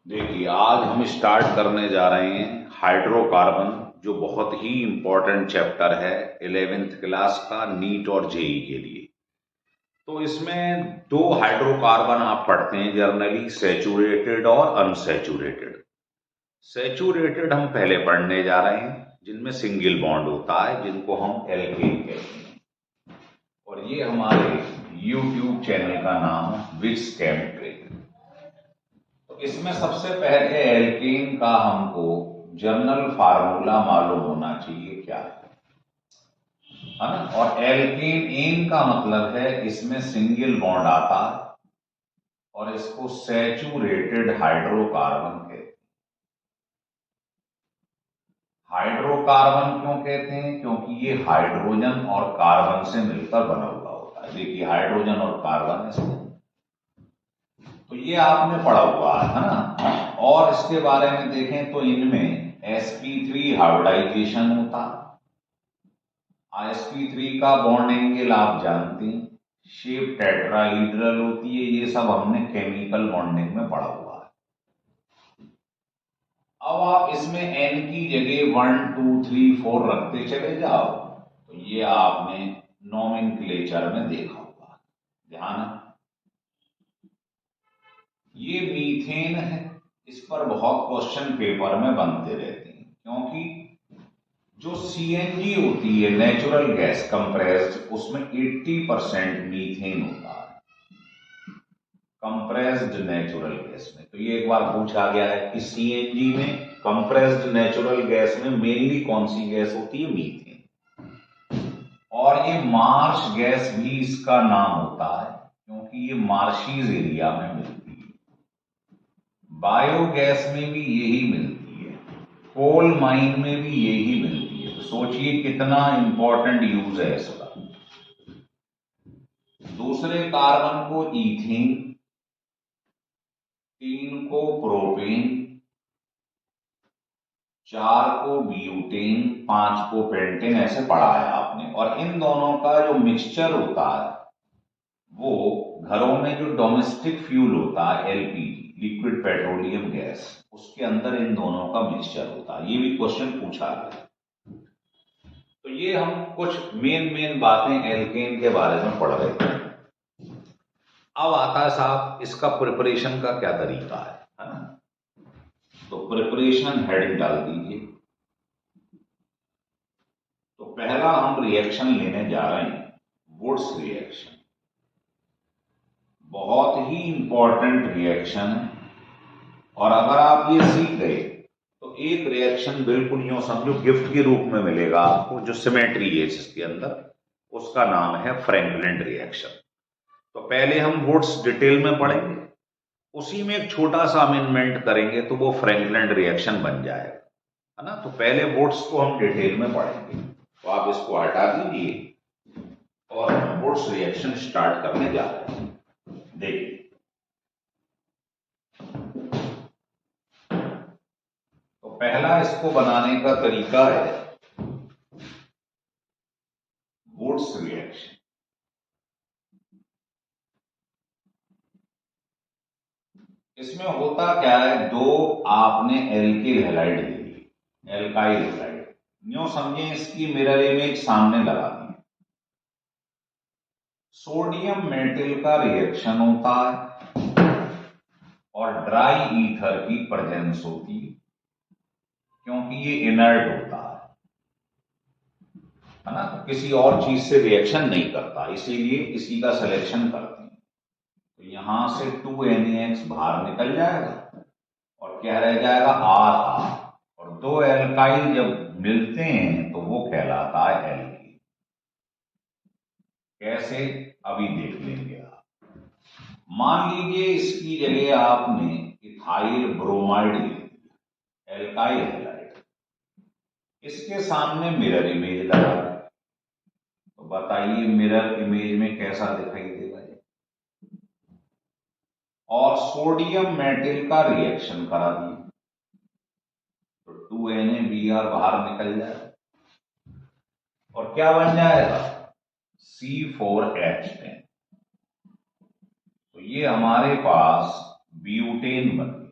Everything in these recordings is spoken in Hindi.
देखिए, आज हम स्टार्ट करने जा रहे हैं हाइड्रोकार्बन, जो बहुत ही इम्पोर्टेंट चैप्टर है 11th क्लास का नीट और जेई के लिए। तो इसमें दो हाइड्रोकार्बन आप पढ़ते हैं जनरली, सैचुरेटेड और अनसैचुरेटेड। सैचुरेटेड हम पहले पढ़ने जा रहे हैं, जिनमें सिंगल बॉन्ड होता है, जिनको हम एल्केन कहते हैं। और ये हमारे यूट्यूब चैनल का नाम है विक्स केमिस्ट्री। तो इसमें सबसे पहले एल्केन का हमको जनरल फार्मूला मालूम होना चाहिए क्या है ना। और एल्केन एन का मतलब है इसमें सिंगल बॉन्ड आता है और इसको सैचुरेटेड हाइड्रोकार्बन कहते हैं। हाइड्रोकार्बन क्यों कहते हैं? क्योंकि ये हाइड्रोजन और कार्बन से मिलकर बना हुआ होता है। देखिए, हाइड्रोजन और कार्बन इसमें, तो ये आपने पढ़ा हुआ है ना। और इसके बारे में देखें तो इनमें sp3 हाइब्रिडाइजेशन होता है। sp3 का बॉन्ड एंगल आप जानते हैं, शेप टेट्राहीड्रल होती है। ये सब हमने केमिकल बॉन्डिंग में पढ़ा हुआ है। अब आप इसमें n की जगह 1 2 3 4 रखते चले जाओ, तो ये आपने नोमेनक्लेचर में देखा होगा। ध्यान है, ये मीथेन है। इस पर बहुत क्वेश्चन पेपर में बनते रहते हैं, क्योंकि जो सीएनजी होती है नेचुरल गैस कंप्रेस्ड, उसमें 80% मीथेन होता है कंप्रेस्ड नेचुरल गैस में। तो ये एक बार पूछा गया है कि सीएनजी में, कंप्रेस्ड नेचुरल गैस में मेनली कौन सी गैस होती है? मीथेन। और ये मार्श गैस भी इसका नाम होता है, क्योंकि ये मार्शीज एरिया में मिलती है। बायोगैस में भी यही मिलती है, कोल माइन में भी यही मिलती है। तो सोचिए कितना इंपॉर्टेंट यूज है इसका। दूसरे कार्बन को इथेन, 3 को प्रोपेन, 4 को ब्यूटेन, 5 को पेंटेन, ऐसे पढ़ा है आपने। और इन दोनों का जो मिक्सचर होता है, वो घरों में जो डोमेस्टिक फ्यूल होता है एलपीजी, लिक्विड पेट्रोलियम गैस, उसके अंदर इन दोनों का मिक्सचर होता है। ये भी क्वेश्चन पूछा गया। तो ये हम कुछ मेन बातें एल्केन के बारे में पढ़ रहे थे। अब आता है साहब, इसका प्रिपरेशन का क्या तरीका है ना। तो प्रिपरेशन हेडिंग डाल दीजिए। तो पहला हम रिएक्शन लेने जा रहे हैं, वुड्स रिएक्शन। बहुत ही इंपॉर्टेंट रिएक्शन है, और अगर आप ये सीख गए तो एक रिएक्शन बिल्कुल यूं समझो गिफ्ट के रूप में मिलेगा आपको, जो सिमेट्री है इसके अंदर, उसका नाम है फ्रैंकलिन रिएक्शन। तो पहले हम वुड्स डिटेल में पढ़ेंगे, उसी में एक छोटा सा अमेंडमेंट करेंगे तो वो फ्रैंकलिन रिएक्शन बन जाएगा, है ना। तो पहले वुड्स को हम डिटेल में पढ़ेंगे। तो आप इसको हटा दीजिए और हम वुड्स रिएक्शन स्टार्ट करने जा रहे हैं। देखिए, तो पहला इसको बनाने का तरीका है वुड्स रिएक्शन। इसमें होता क्या है, दो आपने एल्किल हैलाइड ले ली, एल्काइल हैलाइड, यूं समझे इसकी मिरर इमेज सामने लगा दी। सोडियम मेटल का रिएक्शन होता है और ड्राई ईथर की प्रेजेंस होती है, क्योंकि ये इनर्ट होता है ना। तो किसी और चीज से रिएक्शन नहीं करता, इसीलिए इसी का सिलेक्शन करते हैं। तो यहां से 2NaX बाहर निकल जाएगा और क्या रह जाएगा? RR। और दो एल्काइल जब मिलते हैं तो वो कहलाता है एल्कीन। कैसे? अभी देख लेंगे आप। मान लीजिए इसकी जगह आपने इथाइल ब्रोमाइड ले लिया, एल्काइल हैलाइड, इसके सामने मिरर इमेज लगा दी। तो बताइए मिरर इमेज में कैसा दिखाई देगा? और सोडियम मेटल का रिएक्शन करा दिए तो 2NaBr बाहर निकल जाए और क्या बन जाएगा? C4H10। तो ये हमारे पास ब्यूटेन बन गया।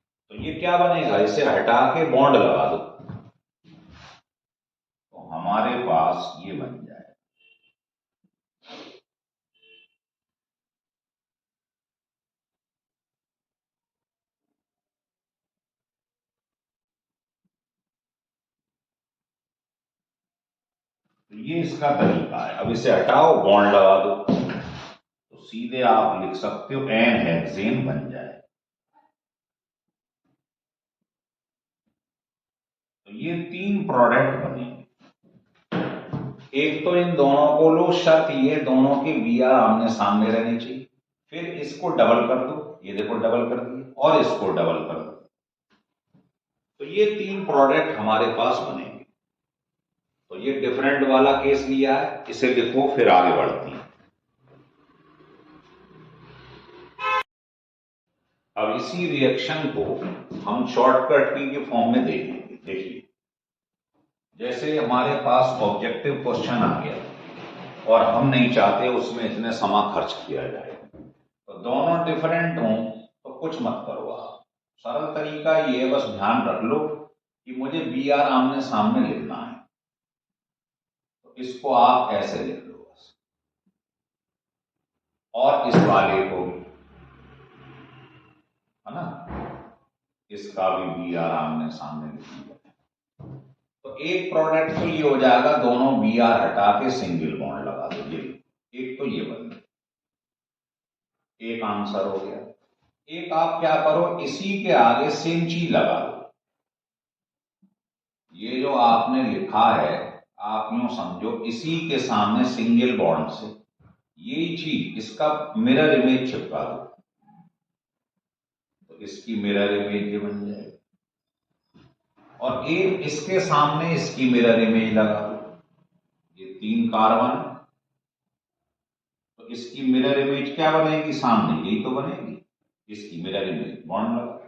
क्या बनेगा, इसे हटा के बॉन्ड लगा दो तो हमारे पास ये बन जाए। तो ये इसका तरीका है। अब इसे हटाओ, बॉन्ड लगा दो तो सीधे आप लिख सकते हो एन हेक्सेन बन जाए। तो ये 3 प्रोडक्ट बनेंगे। एक तो इन दोनों को लो, शर्त ये दोनों के बीआर आमने सामने रहने चाहिए। फिर इसको डबल कर दो, ये देखो डबल कर दिए, और इसको डबल कर दो, तो ये 3 प्रोडक्ट हमारे पास बनेंगे। तो ये डिफरेंट वाला केस लिया है, इसे लिखो, फिर आगे बढ़ती है। अब इसी रिएक्शन को हम शॉर्टकट की के फॉर्म में देखेंगे। देखिए, जैसे हमारे पास ऑब्जेक्टिव क्वेश्चन आ गया और हम नहीं चाहते उसमें इतने समा खर्च किया जाए, तो दोनों डिफरेंट हों तो कुछ मत करो आप। सरल तरीका ये है, बस ध्यान रख लो कि मुझे बी आर आमने सामने लिखना है, तो इसको आप ऐसे लिख लो बस, और इस वाले को भी, है ना, इसका भी बी आर आमने सामने लिखना। तो एक प्रोडक्ट तो ये हो जाएगा, दोनों बी आर हटा के सिंगल बॉन्ड लगा दो, ये एक तो ये बन गया, एक आंसर हो गया। एक आप क्या करो, इसी के आगे सेम चीज लगा दो। ये जो आपने लिखा है, आप यूं समझो इसी के सामने सिंगल बॉन्ड से यही चीज, इसका मिरर इमेज चिपका दो, तो इसकी मिरर इमेज ये बन जाएगी। और एक इसके सामने इसकी मिरर इमेज लगा दो, ये 3 कार्बन, तो इसकी मिरर इमेज क्या बनेगी सामने, यही तो बनेगी, इसकी मिरर इमेज बॉन्ड लगा।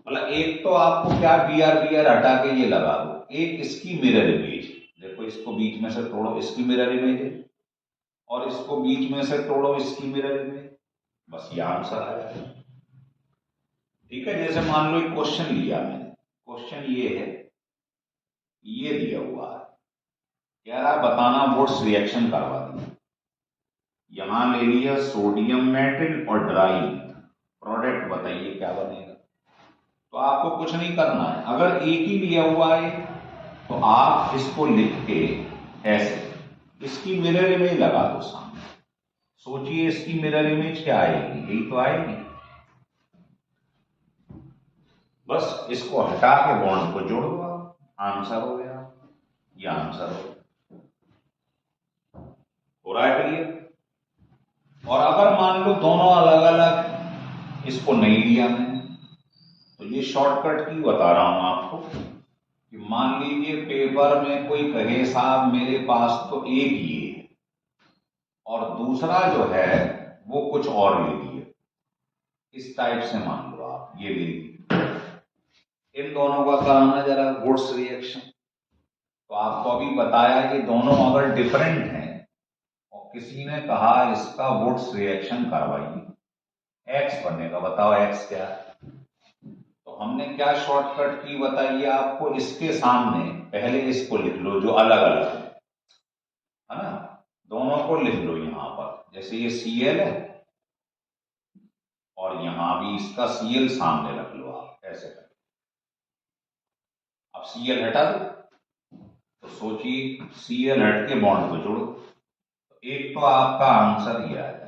मतलब एक तो आपको क्या बी आर हटा के ये लगा दो, एक इसकी मिरर इमेज, देखो इसको बीच में से तोड़ो, इसकी मिरर इमेज है, और इसको बीच में से तोड़ो, इसकी मिरर इमेज, बस ये आंसर आ जाएगा। ठीक है, जैसे मान लो एक क्वेश्चन लिया मैंने, क्वेश्चन ये है, ये दिया हुआ है, कह रहा है बताना वुड्स रिएक्शन करवा दी। यहां ले लिया सोडियम मेटल और ड्राई, प्रोडक्ट बताइए क्या बनेगा। तो आपको कुछ नहीं करना है, अगर एक ही लिया हुआ है तो आप इसको लिख के ऐसे इसकी मिरर इमेज लगा दो सामने। सोचिए इसकी मिरर इमेज क्या आएगी, यही तो आएगी। बस इसको हटा के बॉन्ड को जोड़ दो, आंसर हो गया, ये आंसर हो रहा है क्लियर। और अगर मान लो दोनों अलग अलग, इसको नहीं लिया मैंने, तो ये शॉर्टकट की बता रहा हूं आपको कि मान लीजिए पेपर में कोई कहे साहब मेरे पास तो एक ही है और दूसरा जो है वो कुछ और ले लिए, इस टाइप से मान लो आप ये ले लिए, इन दोनों का कराना जरा वुड्स रिएक्शन। तो आपको अभी बताया कि दोनों अगर डिफरेंट हैं और किसी ने कहा इसका वुड्स रिएक्शन करवाइए, एक्स बनेगा, बताओ एक्स क्या है। तो हमने क्या शॉर्टकट की बताइए आपको, इसके सामने पहले इसको लिख लो जो अलग अलग है ना, दोनों को लिख लो यहां पर, जैसे ये Cl है और यहां भी इसका Cl सामने रख लो आप, ऐसे कर। अब Cl हटा दो, तो सोचिए Cl हट के बॉन्ड को जोड़ो, तो एक तो आपका आंसर ये आएगा।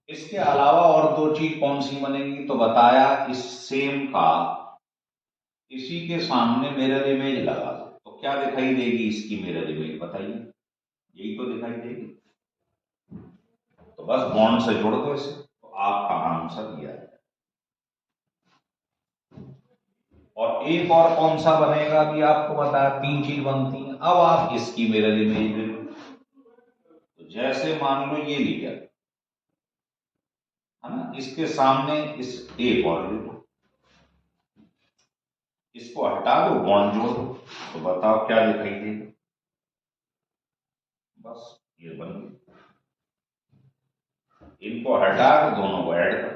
इसके अलावा और 2 चीज कौन सी बनेगी, तो बताया इस सेम का इसी के सामने मिरर इमेज लगा दो, तो क्या दिखाई देगी इसकी मिरर इमेज, बताइए, यही तो दिखाई देगी। तो बस बॉन्ड से जोड़ दो इसे, तो आपका आंसर ये आएगा। और एक और कौन सा बनेगा भी आपको बताया, 3 चीज बनती हैं। अब आप इसकी मिरर इमेज ले लो, तो जैसे मान लो ये लिया है ना, इसके सामने इस एक और ले लो, इसको हटा दो, बॉन्ड जोड़ दो, तो बताओ क्या दिखाई देगा, बस ये बन गई। इनको हटा के दोनों को ऐड कर,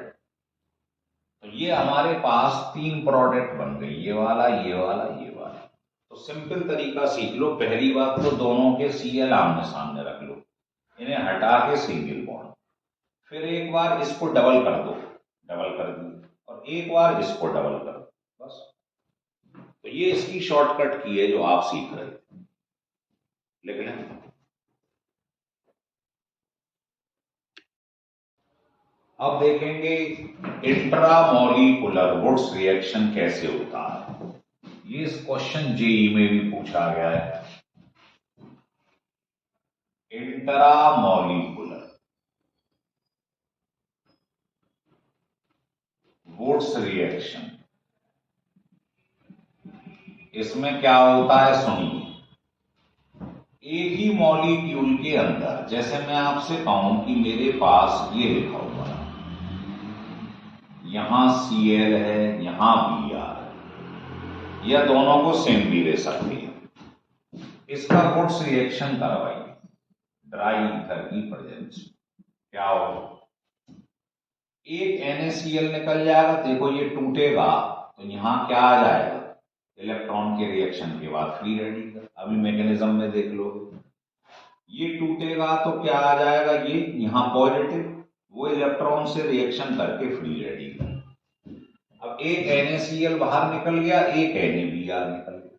तो ये हमारे पास 3 प्रोडक्ट बन गई, ये वाला, ये वाला, ये वाला। तो सिंपल तरीका सीख लो। पहली बात तो दोनों के Cl आमने सामने रख लो, इन्हें हटा के सिंगल बॉन्ड। फिर एक बार इसको डबल कर दो, डबल कर दिया, और एक बार इसको डबल कर दो, बस। तो ये इसकी शॉर्टकट की है जो आप सीख रहे थे। लिख लें। अब देखेंगे इंट्रामॉलिक्यूलर वुड्स रिएक्शन कैसे होता है। ये इस क्वेश्चन जेई में भी पूछा गया है। इंट्रामॉलिक्यूलर वुड्स रिएक्शन, इसमें क्या होता है सुनिए। एक ही मॉलिक्यूल के अंदर, जैसे मैं आपसे कहूं कि मेरे पास ये लिखा हुआ है, यहां Cl है, यहां Br है, या दोनों को सेम भी ले सकते हैं। इसका वुड्स रिएक्शन करवाइए ड्राई ईथर की प्रेजेंस में। क्या होगा, एक NaCl निकल जाएगा। देखो ये टूटेगा तो यहां क्या आ जाएगा, इलेक्ट्रॉन के रिएक्शन के बाद फ्री रेडिकल। अभी मैकेनिज्म में देख लो, ये टूटेगा तो क्या आ जाएगा, ये यहां पॉजिटिव, वो इलेक्ट्रॉन से रिएक्शन करके फ्री रेडिकल। अब एक NaCl बाहर निकल गया, एक NaBr निकल गया।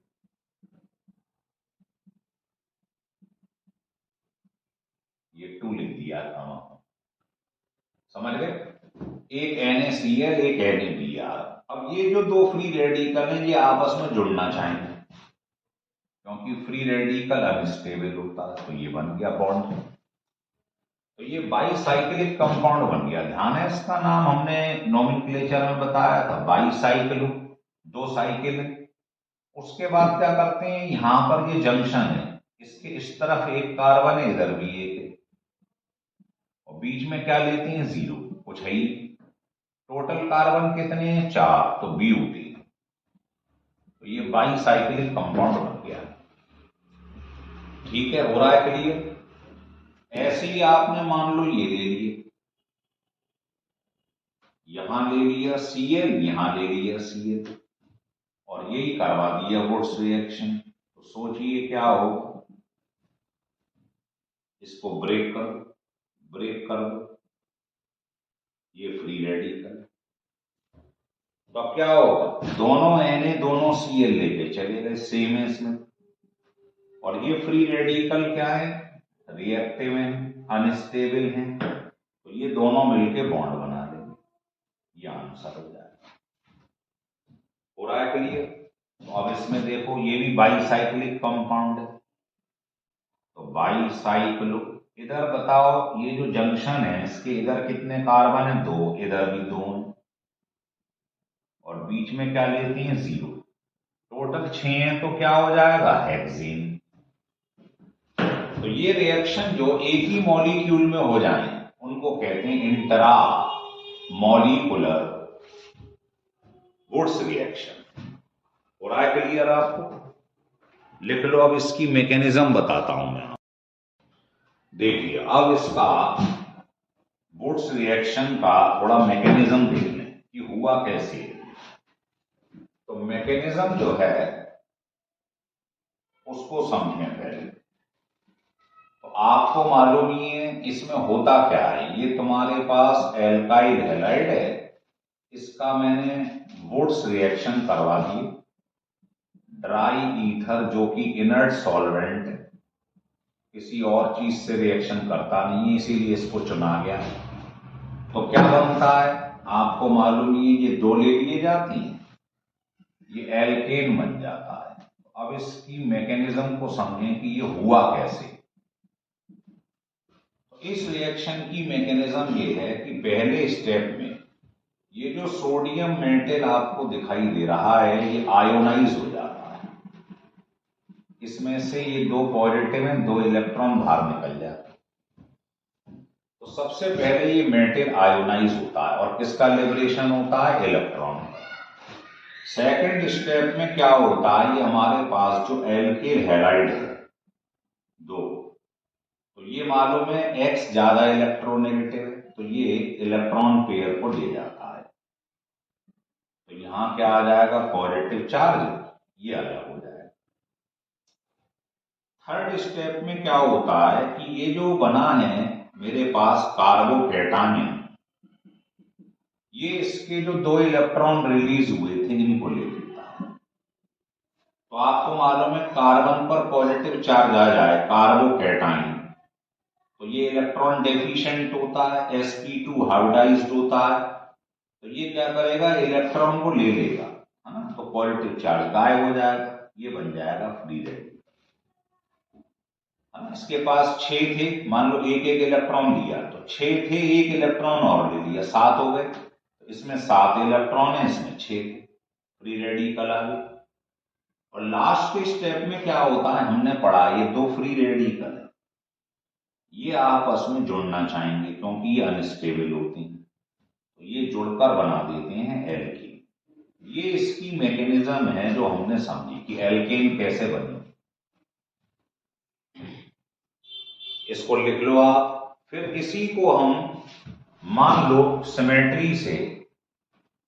ये 2 लिख दिया था, समझ गए। एक NaCl, एक NaBr। अब ये जो दो फ्री रेडिकल हैं ये आपस में जुड़ना चाहेंगे, क्योंकि फ्री रेडिकल अनस्टेबल होता है, तो ये बन गया बॉन्ड। तो ये बाईसाइक्लिक कंपाउंड बन गया। ध्यान है, इसका नाम हमने नोमेनक्लेचर में बताया था, बाईसाइक्लो, 2 साइकिल है। उसके बाद क्या करते हैं, यहां पर ये जंक्शन है, इसके इस तरफ एक कार्बन है, इधर भी एक है, और बीच में क्या लेते हैं, 0, कुछ है ही। टोटल कार्बन कितने हैं, 4, तो ब्यूटेन। तो ये बाईसाइक्लिक कंपाउंड बन गया। ठीक है, हो रहा है क्लियर। ऐसे ही आपने मान लो ये ले लिए, यहां ले लिया Cl, यहां ले लिया Cl, और यही करवा दिया वुड्स रिएक्शन। तो सोचिए क्या होगा, इसको ब्रेक कर दो, ब्रेक कर दो, ये फ्री रेडिकल। तो अब क्या होगा, दोनों Na दोनों Cl लेके चले गए, सेम है इसमें, और ये फ्री रेडिकल क्या है, रिएक्टिव है, अनस्टेबल है, तो ये दोनों मिलके बॉन्ड बना देंगे, ये आंसर हो जाएगा। हो रहा है क्लियर। तो अब इसमें देखो ये भी बाईसाइक्लिक कंपाउंड है, तो बाईसाइक्लो। इधर बताओ, ये जो जंक्शन है इसके इधर कितने कार्बन है, 2, इधर भी 2, और बीच में क्या लेते हैं, 0। टोटल 6 है, तो क्या हो जाएगा, हेक्सेन। तो ये रिएक्शन जो एक ही मॉलिक्यूल में हो जाए उनको कहते हैं इंट्रा मॉलिक्यूलर वुड्स रिएक्शन। हो रहा है क्लियर आपको। लिख लो। अब इसकी मैकेनिज्म बताता हूं मैं। देखिए, अब इसका वुड्स रिएक्शन का थोड़ा मैकेनिज्म देख लें कि हुआ कैसे है। तो मैकेनिज्म जो है उसको समझें पहले। तो आपको मालूम ही है इसमें होता क्या है। ये तुम्हारे पास एल्काइल हैलाइड है, इसका मैंने वुड्स रिएक्शन करवा दी। ड्राई ईथर जो कि इनर्ट सॉल्वेंट है, किसी और चीज से रिएक्शन करता नहीं है, इसीलिए इसको चुना गया। तो क्या बनता है, आपको मालूम ही है, ये 2 ले लिए जाती हैं, ये एल्केन बन जाता है। अब इसकी मैकेनिज्म को समझें कि ये हुआ कैसे। तो इस रिएक्शन की मैकेनिज्म ये है कि पहले स्टेप में ये जो सोडियम मेटल आपको दिखाई दे रहा है ये आयोनाइज हो जाता है। इसमें से ये 2 पॉजिटिव हैं, 2 इलेक्ट्रॉन बाहर निकल जाते हैं। तो सबसे पहले ये मेटल आयोनाइज होता है, और किसका लिबरेशन होता है, इलेक्ट्रॉन का। सेकेंड स्टेप में क्या होता है, ये हमारे पास जो एल्किल हैलाइड है 2, तो ये मालूम है X ज्यादा इलेक्ट्रोनेगेटिव है, तो ये इलेक्ट्रॉन पेयर को ले जाता है। यहां क्या आ जाएगा, पॉजिटिव चार्ज, ये अलग हो जाएगा। थर्ड स्टेप में क्या होता है कि ये जो बना है मेरे पास कार्बोकैटायन, ये इसके जो 2 इलेक्ट्रॉन रिलीज हुए थे इनको ले लेता है। तो आपको मालूम है कार्बन पर पॉजिटिव चार्ज आ जाए कार्बोकैटायन, तो ये इलेक्ट्रॉन डेफिशिएंट होता है, sp2 हाइब्रिडाइज्ड होता है, तो ये क्या करेगा, इलेक्ट्रॉन को ले लेगा, है ना, तो पॉजिटिव चार्ज गायब हो जाएगा, ये बन जाएगा फ्री रेडिकल। इसके पास 6 थे, मान लो एक एक इलेक्ट्रॉन लिया, तो 6 थे, एक इलेक्ट्रॉन और ले लिया, 7 हो गए, तो इसमें 7 इलेक्ट्रॉन है, इसमें 6 थे, फ्री रेडिकल आ गए। और लास्ट के स्टेप में क्या होता है, हमने पढ़ा ये 2 फ्री रेडिकल है, ये आपस में जुड़ना चाहेंगे क्योंकि ये अनस्टेबल होती हैं, तो ये जुड़कर बना देते हैं एल्केन। ये इसकी मैकेनिज्म है जो हमने समझी कि एल्केन कैसे बने, इसको लिख लो आप। फिर इसी को हम मान लो सिमेट्री से,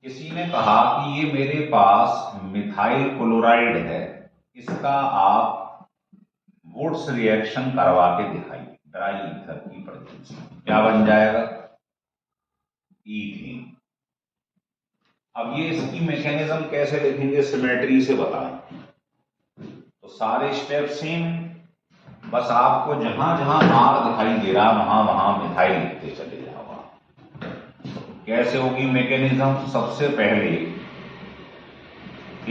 किसी ने कहा कि ये मेरे पास मिथाइल क्लोराइड है, इसका आप वुड्स रिएक्शन करवा के दिखाइए ड्राई ईथर की प्रेजेंस में, क्या बन जाएगा, ईथेन। अब ये इसकी मैकेनिज्म कैसे लिखेंगे, सिमेट्री से बताएं, तो सारे स्टेप सेम, बस आपको जहां जहां आर दिखाई दे रहा वहां वहां मिथाइल लिखते चले जाओ। कैसे होगी मैकेनिज्म, सबसे पहले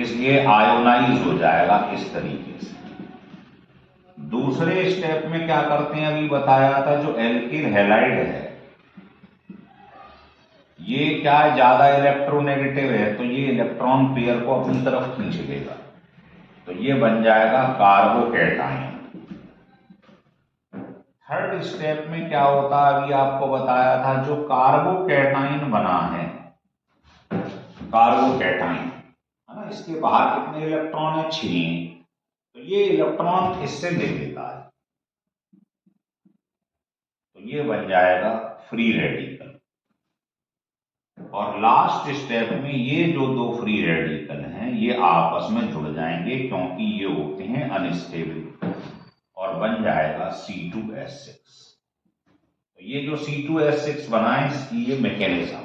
इसलिए आयोनाइज हो जाएगा इस तरीके से। दूसरे स्टेप में क्या करते हैं, अभी बताया था, जो एल्किल हैलाइड है ये क्या है, ज्यादा इलेक्ट्रोनेगेटिव है, तो ये इलेक्ट्रॉन पेयर को अपनी तरफ खींच लेगा, तो ये बन जाएगा कार्बोकैटायन। थर्ड स्टेप में क्या होता है, अभी आपको बताया था, जो कार्बोकैटायन बना है, कार्बोकैटायन है ना, इसके बाहर कितने इलेक्ट्रॉन है, 6, तो ये इलेक्ट्रॉन इससे ले लेता है, तो ये बन जाएगा फ्री रेडिकल। और लास्ट स्टेप में ये जो 2 फ्री रेडिकल हैं ये आपस में जुड़ जाएंगे क्योंकि ये होते हैं अनस्टेबल, और बन जाएगा C2H6। तो ये जो C2H6 बना है इसकी ये मैकेनिज्म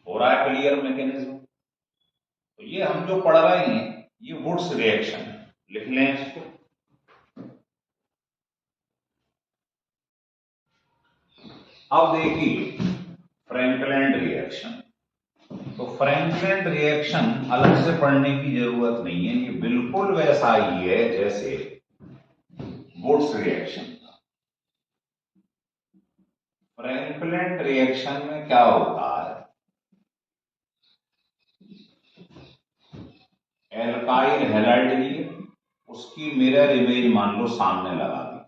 हो रहा है, क्लियर मैकेनिज्म। तो ये हम जो पढ़ रहे हैं ये वुड्स रिएक्शन, लिख लें इसको। अब देखिए फ्रैंकलैंड रिएक्शन, तो फ्रैंकलैंड रिएक्शन अलग से पढ़ने की जरूरत नहीं है, ये बिल्कुल वैसा ही है जैसे वुड्स रिएक्शन था। फ्रैंकलैंड रिएक्शन में क्या होता है, एल्काइल हैलाइड लिए, उसकी मिरर इमेज मान लो सामने लगा दी,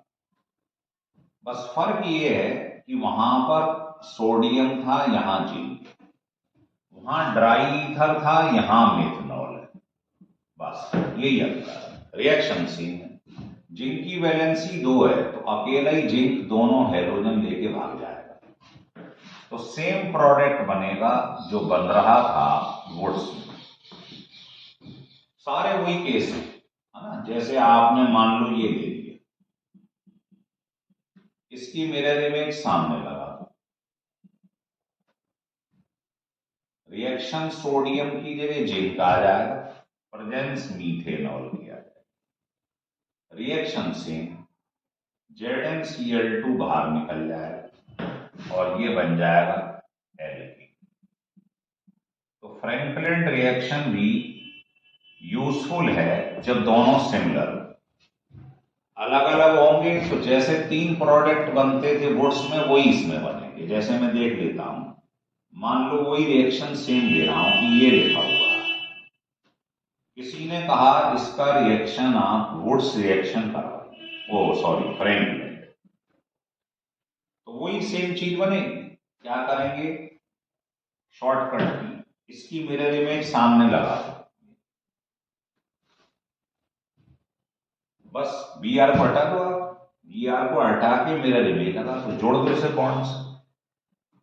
बस फर्क ये है कि वहां पर सोडियम था, यहां जिंक, वहां ड्राई ईथर था, यहां मेथनॉल है, बस यही अंतर है, रिएक्शन सेम है। जिंक की वैलेंसी 2 है, तो अकेला ही जिंक दोनों हाइड्रोजन लेके भाग जाएगा, तो सेम प्रोडक्ट बनेगा जो बन रहा था वुड्स में। सारे वही केस है ना, जैसे आपने मान लो ये ले लिया, इसकी मिरर इमेज सामने लगा, रिएक्शन सोडियम की जगह जिंक आ जाएगा, प्रेजेंस मीथेनॉल की आ जाएगा, रिएक्शन सेम, ZnCl2 बाहर निकल जाएगा और ये बन जाएगा एल्कीन। तो फ्रैंकलैंड रिएक्शन भी यूजफुल है जब दोनों सिमिलर, अलग अलग होंगे, तो जैसे 3 प्रोडक्ट बनते थे वुड्स में वही इसमें बनेंगे। जैसे मैं देख लेता हूं, मान लो वही रिएक्शन सेम दे रहा हूं कि ये लिखा हुआ है, किसी ने कहा इसका रिएक्शन आप वुड्स रिएक्शन कराओ, वो सॉरी फ्रैंकलैंड, तो वही सेम चीज बनेगी। क्या करेंगे, शॉर्टकट की, इसकी मिरर इमेज सामने लगा दो, बस Br को हटा दो, आप Br को हटा के मिरर इमेज लगा तो जोड़ दो इसे बॉन्ड से,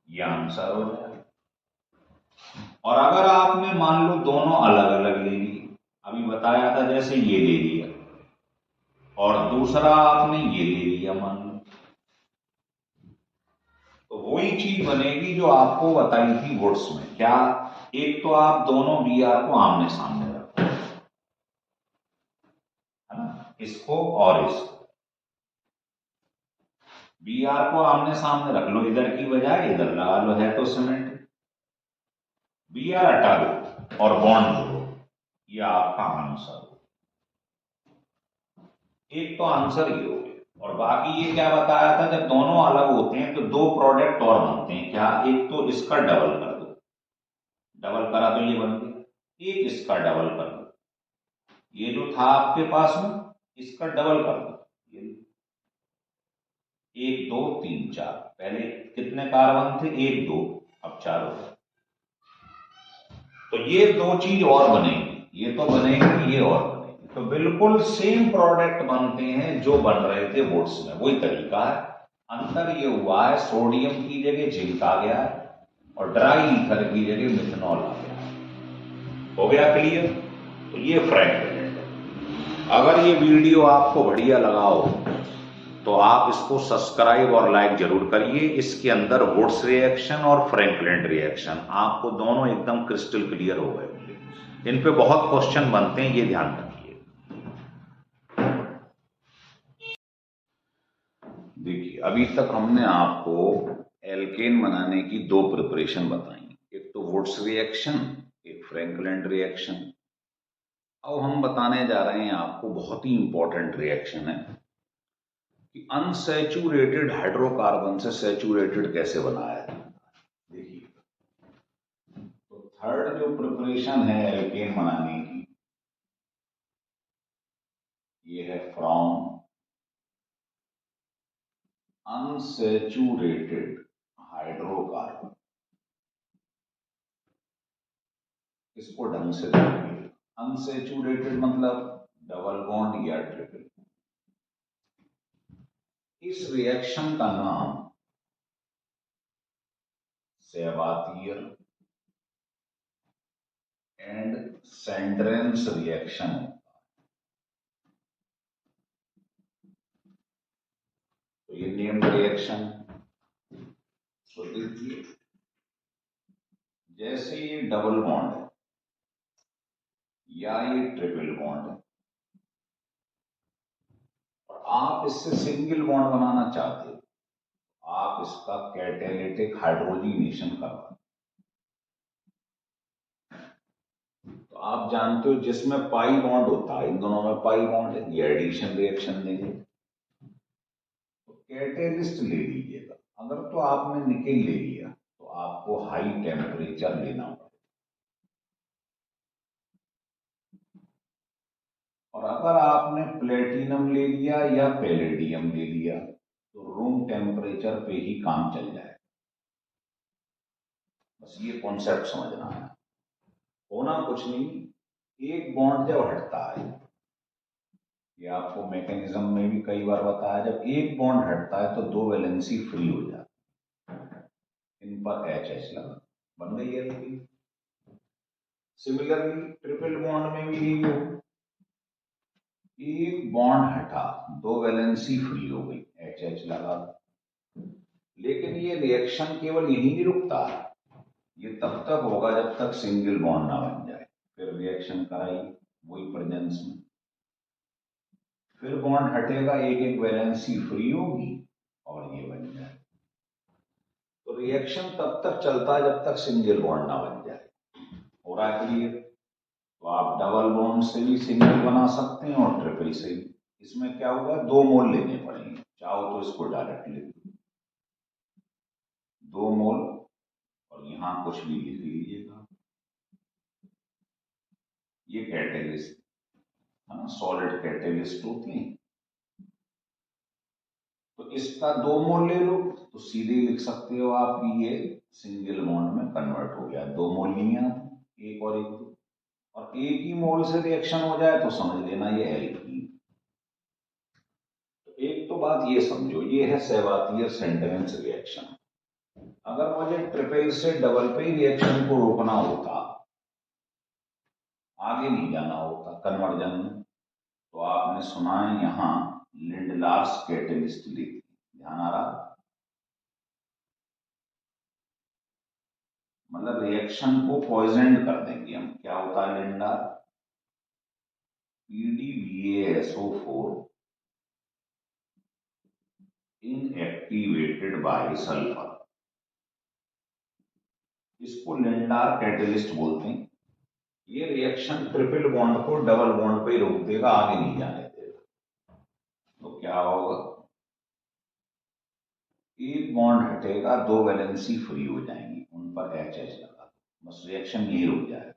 ये आंसर हो जाएगा। और अगर आपने मान लो दोनों अलग अलग ले लिए, अभी बताया था जैसे ये ले लिया और दूसरा आपने ये ले लिया मान लो, तो वही चीज बनेगी जो आपको बताई थी वुड्स में। क्या? एक तो आप दोनों बी आर को आमने सामने रखो, है ना, इसको और इसको, बी आर को आमने सामने रख लो, इधर की बजाय इधर लगा लो, है तो सीमेंट। बी आर हटा लो और बॉन्ड जोड़ो, ये आपका आंसर हो। एक तो आंसर ये हो गया। और बाकी ये क्या बताया था, जब दोनों अलग होते हैं तो दो प्रोडक्ट और बनते हैं। क्या? एक तो इसका डबल कर दो, डबल करा तो ये बन गया, एक इसका डबल कर दो, ये जो था आपके पास में इसका डबल कर दो, ये एक दो तीन चार, पहले कितने कार्बन थे? एक दो, अब चार हो गए। तो ये दो चीज और बनेगी, ये तो बनेगी, ये और बनेगी, तो बिल्कुल सेम प्रोडक्ट बनते हैं जो बन रहे थे वुड्स में, वही तरीका है। अंतर ये हुआ है सोडियम की जगह जिंक आ गया है और ड्राई ईथर की जगह मिथनॉल आ गया है। हो गया क्लियर? तो ये फ्रैंकलिन है। अगर ये वीडियो आपको बढ़िया लगा हो तो आप इसको सब्सक्राइब और लाइक जरूर करिए। इसके अंदर वुड्स रिएक्शन और फ्रैंकलिन रिएक्शन आपको दोनों एकदम क्रिस्टल क्लियर हो गए होंगे। इन पे बहुत क्वेश्चन बनते हैं, ये ध्यान रखिए। देखिए, अभी तक हमने आपको एल्केन बनाने की दो प्रिपरेशन बताई, एक तो वुड्स रिएक्शन, एक फ्रैंकलिन रिएक्शन। अब हम बताने जा रहे हैं आपको बहुत ही इंपॉर्टेंट रिएक्शन है कि अनसैचुरेटेड हाइड्रोकार्बन से सैचुरेटेड कैसे बनाया जाता है। देखिए, तो थर्ड जो प्रिपरेशन है एल्केन बनाने की, ये है फ्रॉम अनसैचुरेटेड हाइड्रोकार्बन। इसको ढंग से देखिए, अनसैचुरेटेड मतलब डबल बॉन्ड या ट्रिपल। इस रिएक्शन का नाम सेवातियर एंड सेंड्रेंस रिएक्शन है। तो ये नेम्ड रिएक्शन, तो देखिए जैसे ये डबल बॉन्ड है या ये ट्रिपल बॉन्ड है और आप इससे सिंगल बॉन्ड बनाना चाहते हो, आप इसका कैटालिटिक हाइड्रोजनेशन करवा। तो आप जानते हो जिसमें पाई बॉन्ड होता है, इन दोनों में पाई बॉन्ड है, ये एडिशन रिएक्शन देंगे। तो कैटेलिस्ट ले लीजिएगा। अगर तो आपने निकेल ले लिया तो आपको हाई टेम्परेचर लेना होगा, और अगर आपने प्लेटिनम ले लिया या पैलेडियम ले लिया तो रूम टेम्परेचर पे ही काम चल जाए। बस ये कॉन्सेप्ट समझना है। होना कुछ नहीं, एक बॉन्ड जब हटता है, ये आपको मैकेनिज्म में भी कई बार बताया, जब एक बॉन्ड हटता है तो दो वैलेंसी फ्री हो जाती है, इन पर एच एच लगा, बन गई है। सिमिलरली ट्रिपल बॉन्ड में भी यही हो, एक बॉन्ड हटा, दो वैलेंसी फ्री हो गई, एच एच लगा। लेकिन ये रिएक्शन केवल यही नहीं रुकता है, ये तब तक होगा जब तक सिंगल बॉन्ड ना बन जाए। फिर रिएक्शन कराई वही प्रेजेंस में, फिर बॉन्ड हटेगा, एक एक वैलेंसी फ्री होगी और ये बन जाए। तो रिएक्शन तब तक चलता है जब तक सिंगल बॉन्ड ना बन जाए। हो रहा है क्लियर? तो आप डबल बॉन्ड से भी सिंगल बना सकते हैं और ट्रिपल से भी। इसमें क्या होगा, दो मोल लेने पड़ेंगे, चाहो तो इसको डायरेक्ट लिख दो, दो मोल, और यहां कुछ भी लिख लीजिएगा। ये कैटेलिस्ट है ना, सॉलिड कैटेलिस्ट होती हैं। तो इसका दो मोल ले लो तो सीधे लिख सकते हो आप कि ये सिंगल बॉन्ड में कन्वर्ट हो गया। दो मोल लिया, एक और एक दो, और एक ही मोल से रिएक्शन हो जाए तो समझ लेना ये एल्कीन। तो एक तो बात ये समझो, ये है सेवातियर सेंड्रेंस रिएक्शन। अगर मुझे ट्रिपल से डबल पे ही रिएक्शन को रोकना होता, आगे नहीं जाना होता कन्वर्जन में, तो आपने सुना है यहां लिंडलार्स कैटेलिस्ट लिखी, ध्यान आ रहा? मतलब रिएक्शन को पॉइजन कर देंगे हम। क्या होता है लिंडार? PDVASO4 इनएक्टिवेटेड बाय सल्फर, इसको लिंडार कैटेलिस्ट बोलते हैं। ये रिएक्शन ट्रिपल बॉन्ड को डबल बॉन्ड पे ही रोक देगा, आगे नहीं जाने देगा। तो क्या होगा? एक बॉन्ड हटेगा, दो वैलेंसी फ्री हो जाएंगी, उन पर HH लगा, बस रिएक्शन यही रुक जाएगा।